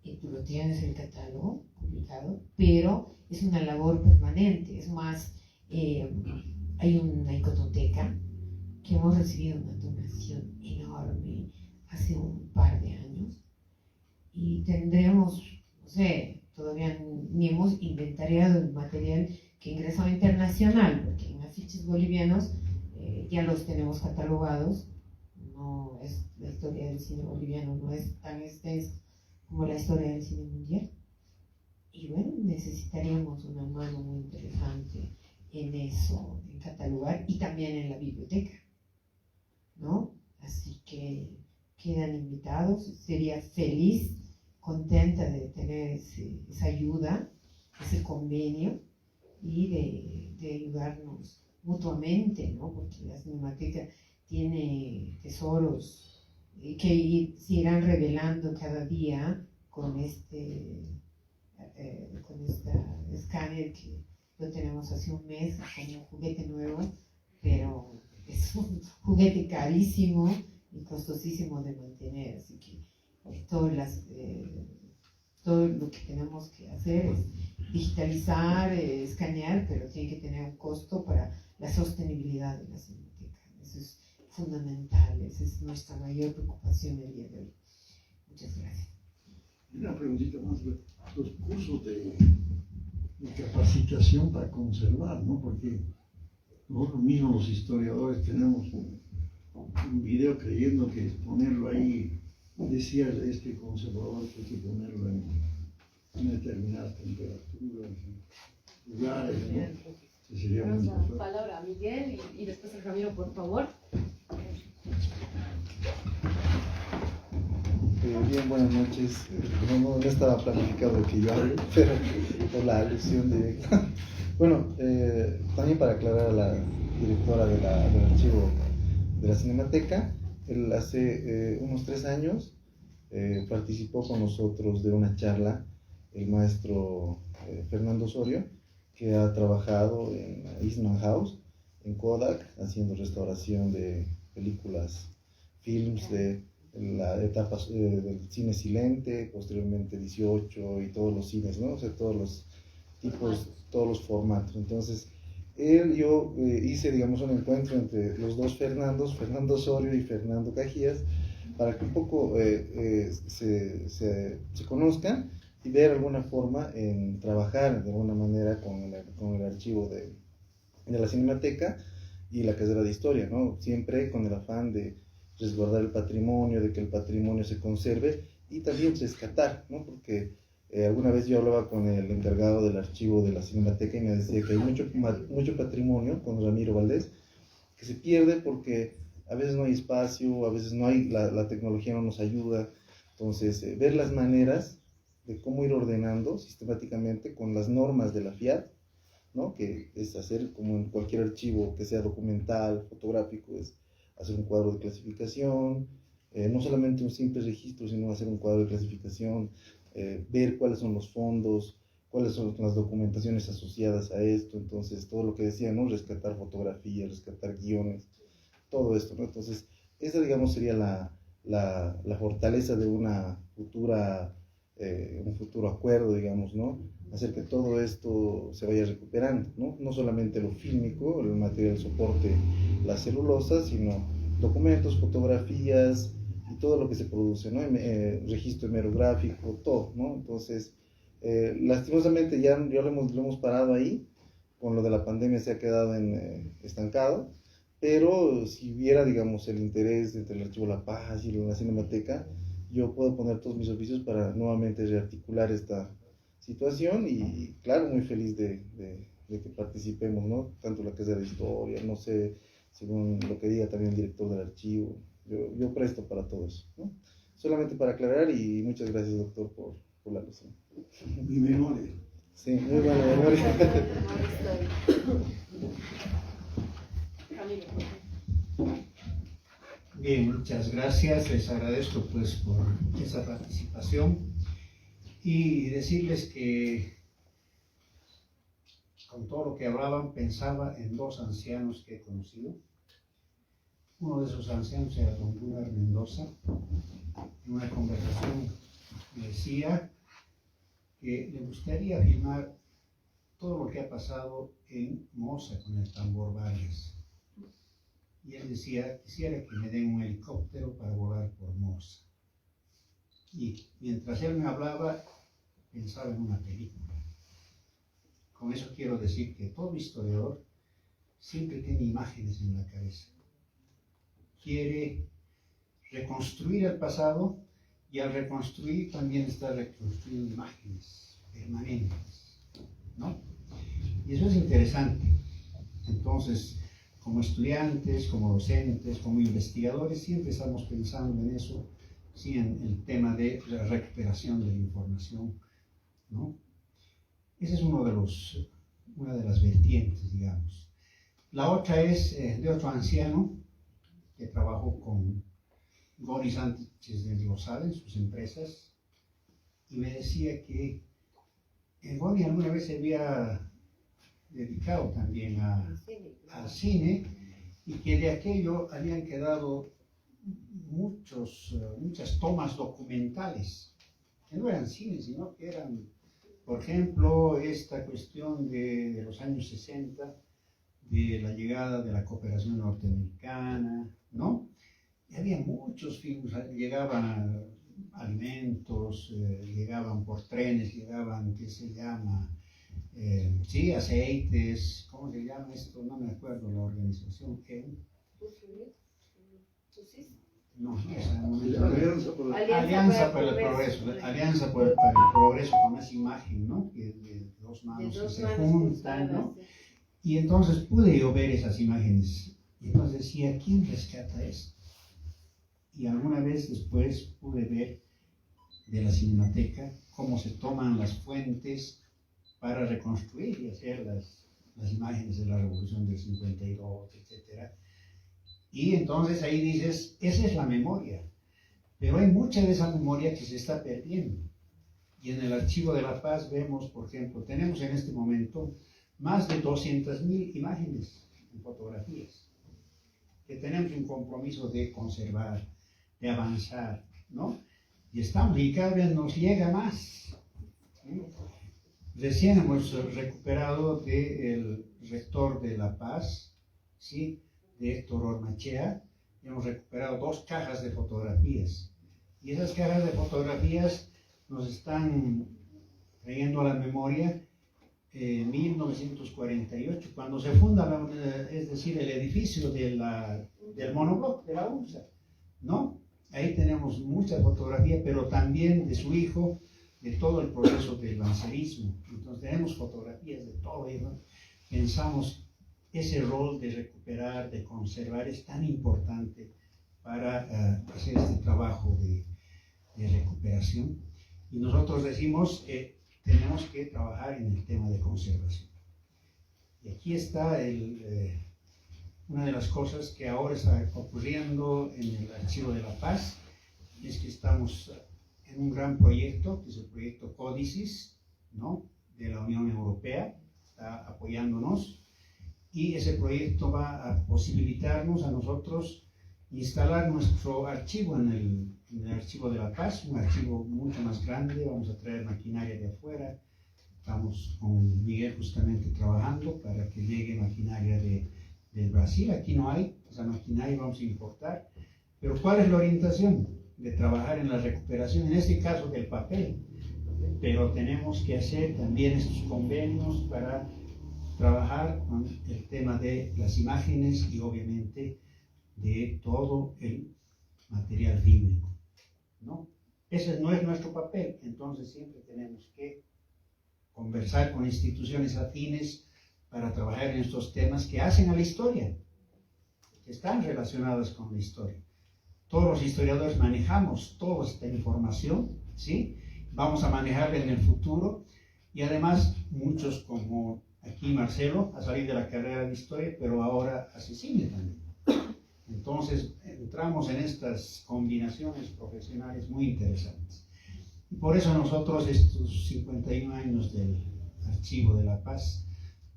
Y tú lo tienes el catálogo publicado, pero es una labor permanente. Es más, hay una iconoteca que hemos recibido una donación enorme hace un par de años, y tendremos, no sé, todavía ni hemos inventariado el material que ingresó internacional, porque en afiches bolivianos ya los tenemos catalogados. No es la historia del cine boliviano, no es tan extensa como la historia del cine mundial. Y bueno, necesitaríamos una mano muy interesante en eso, en catalogar, y también en la biblioteca, ¿no? Así que quedan invitados. Sería feliz, contenta de tener esa ayuda, ese convenio, y de ayudarnos mutuamente, ¿no? Porque la Cinemateca tiene tesoros que se irán revelando cada día con este escáner, que lo tenemos hace un mes como un juguete nuevo, pero es un juguete carísimo y costosísimo de mantener. Así que todo lo que tenemos que hacer es digitalizar, escanear, pero tiene que tener un costo para la sostenibilidad de la Cinemateca. Eso es fundamental, esa es nuestra mayor preocupación el día de hoy. Muchas gracias. una preguntita más. Los cursos de capacitación para conservar, ¿no? Porque nosotros mismos los historiadores tenemos un video creyendo que ponerlo ahí decía este conservador que hay que ponerlo en determinadas temperaturas, lugares, ¿no? Que sería muy Damos la importante. palabra a Miguel y después a Ramiro, por favor. Bien, buenas noches. No estaba planificado que yo hable, pero por la alusión directa. Bueno, también para aclarar a la directora del archivo de la Cinemateca, él hace unos 3 años participó con nosotros de una charla, el maestro Fernando Osorio, que ha trabajado en Eastman House, en Kodak, haciendo restauración de películas, films de la etapa del cine silente, posteriormente 18 y todos los cines, ¿no? O sea, todos los tipos, todos los formatos. Entonces, yo hice, digamos, un encuentro entre los dos Fernando Osorio y Fernando Cajías, para que un poco se conozcan y ver alguna forma en trabajar de alguna manera con el archivo de la Cinemateca y la Casera de Historia, ¿no? Siempre con el afán de resguardar el patrimonio, de que el patrimonio se conserve y también rescatar, ¿no? Porque alguna vez yo hablaba con el encargado del archivo de la Cinemateca y me decía que hay mucho patrimonio, con Ramiro Valdés, que se pierde porque a veces no hay espacio, a veces no hay, la tecnología no nos ayuda. Entonces, ver las maneras de cómo ir ordenando sistemáticamente con las normas de la FIAT, ¿no? Que es hacer, como en cualquier archivo que sea documental, fotográfico, es hacer un cuadro de clasificación, no solamente un simple registro, sino hacer un cuadro de clasificación, ver cuáles son los fondos, cuáles son las documentaciones asociadas a esto. Entonces, todo lo que decía, ¿no? Rescatar fotografías, rescatar guiones, todo esto, ¿no? Entonces, esa, digamos, sería la fortaleza de una futura, un futuro acuerdo, digamos, ¿no? Hacer que todo esto se vaya recuperando, ¿no? No solamente lo fílmico, el material soporte, la celulosa, sino documentos, fotografías y todo lo que se produce, ¿no? Registro hemerográfico, todo, ¿no? Entonces, lastimosamente ya lo hemos parado ahí, con lo de la pandemia se ha quedado estancado, pero si hubiera, digamos, el interés entre el Archivo La Paz y la Cinemateca, yo puedo poner todos mis oficios para nuevamente rearticular esta situación y claro, muy feliz de que participemos, ¿no? Tanto la Casa de Historia, no sé, según lo que diga también el director del archivo, yo presto para todo eso, ¿no? Solamente para aclarar y muchas gracias, doctor, por la alusión. Mi memoria. Sí, muy buena memoria. Bien, muchas gracias, les agradezco pues por esa participación y decirles que con todo lo que hablaban pensaba en 2 ancianos que he conocido. Uno de esos ancianos era don Gunnar Mendoza. En una conversación me decía que le gustaría filmar todo lo que ha pasado en Moza con el tambor Vargas. Y él decía, quisiera que me den un helicóptero para volar por Moza. Y mientras él me hablaba, pensaba en una película. Con eso quiero decir que todo historiador siempre tiene imágenes en la cabeza. Quiere reconstruir el pasado y al reconstruir también está reconstruyendo imágenes permanentes, ¿no? Y eso es interesante. Entonces, como estudiantes, como docentes, como investigadores, siempre estamos pensando en eso, sí, en el tema de la recuperación de la información, ¿no? Ese es una de las vertientes, digamos. La otra es de otro anciano que trabajó con Goni Sánchez de Rosales, en sus empresas, y me decía que Goni alguna vez se había dedicado también al cine y que de aquello habían quedado muchas tomas documentales, que no eran cine, sino que eran, por ejemplo, esta cuestión de los años 60, de la llegada de la cooperación norteamericana, ¿no? Y había muchos filmes, llegaban alimentos, llegaban por trenes, llegaban, ¿qué se llama? Sí, aceites, ¿cómo se llama esto? No me acuerdo la organización. No, esa no me La Alianza por Alianza por el Progreso, Alianza por el Progreso con esa imagen, ¿no? Que de dos manos que se juntan, ¿no? Y entonces pude yo ver esas imágenes. Y entonces decía, ¿quién rescata esto? Y alguna vez después pude ver de la Cinemateca cómo se toman las fuentes para reconstruir y hacer las imágenes de la Revolución del 52, etc. Y entonces ahí dices, esa es la memoria. Pero hay mucha de esa memoria que se está perdiendo. Y en el Archivo de la Paz vemos, por ejemplo, tenemos en este momento más de 200.000 imágenes y fotografías que tenemos un compromiso de conservar, de avanzar, ¿no? Y estamos, y cada vez nos llega más. Recién hemos recuperado del rector de La Paz, ¿sí? De Héctor Ormachea, hemos recuperado 2 cajas de fotografías. Y esas cajas de fotografías nos están trayendo a la memoria 1948, cuando se funda, es decir, el edificio del monobloc de la URSSA, ¿no? Ahí tenemos mucha fotografía, pero también de su hijo, de todo el proceso del lancerismo. Entonces tenemos fotografías de todo eso. Pensamos ese rol de recuperar, de conservar, es tan importante para hacer este trabajo de recuperación. Y nosotros decimos, tenemos que trabajar en el tema de conservación. Y aquí está una de las cosas que ahora está ocurriendo en el Archivo de la Paz, es que estamos en un gran proyecto, que es el proyecto Códices, ¿no? De la Unión Europea, está apoyándonos, y ese proyecto va a posibilitarnos a nosotros instalar nuestro archivo en el Archivo de la Paz, un archivo mucho más grande. Vamos a traer maquinaria de afuera, estamos con Miguel justamente trabajando para que llegue maquinaria del Brasil. Aquí no hay esa maquinaria, vamos a importar. Pero ¿cuál es la orientación? De trabajar en la recuperación, en este caso del papel, pero tenemos que hacer también estos convenios para trabajar con el tema de las imágenes y obviamente de todo el material fílmico, ¿no? Ese no es nuestro papel, entonces siempre tenemos que conversar con instituciones afines para trabajar en estos temas que hacen a la historia, que están relacionadas con la historia. Todos los historiadores manejamos toda esta información, ¿sí? Vamos a manejarla en el futuro, y además muchos, como aquí Marcelo, ha salido de la carrera de historia, pero ahora hace cine también. Entonces entramos en estas combinaciones profesionales muy interesantes. Y por eso nosotros estos 51 años del Archivo de la Paz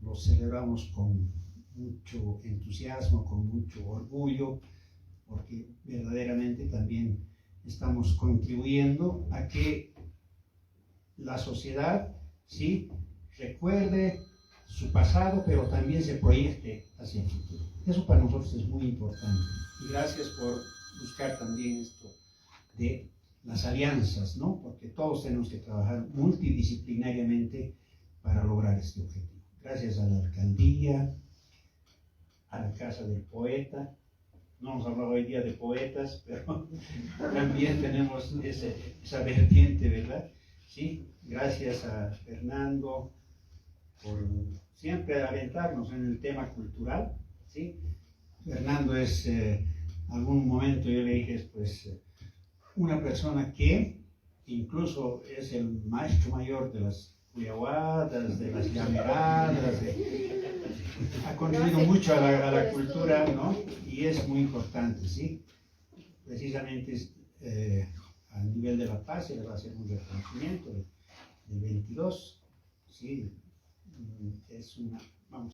los celebramos con mucho entusiasmo, con mucho orgullo, porque verdaderamente también estamos contribuyendo a que la sociedad, ¿sí?, recuerde su pasado, pero también se proyecte hacia el futuro. Eso para nosotros es muy importante. Y gracias por buscar también esto de las alianzas, ¿no? Porque todos tenemos que trabajar multidisciplinariamente para lograr este objetivo. Gracias a la alcaldía, a la Casa del Poeta. No hemos hablado hoy día de poetas, pero también tenemos esa vertiente, ¿verdad? Sí, gracias a Fernando por siempre alentarnos en el tema cultural, ¿sí? Fernando es, algún momento yo le dije, pues, una persona que incluso es el maestro mayor de las cuyahuadas, de las llameradas, ha contribuido mucho a la cultura, ¿no? Y es muy importante, ¿sí? Precisamente a nivel de La Paz se le va a hacer un reconocimiento del 22, ¿sí? Es una, vamos.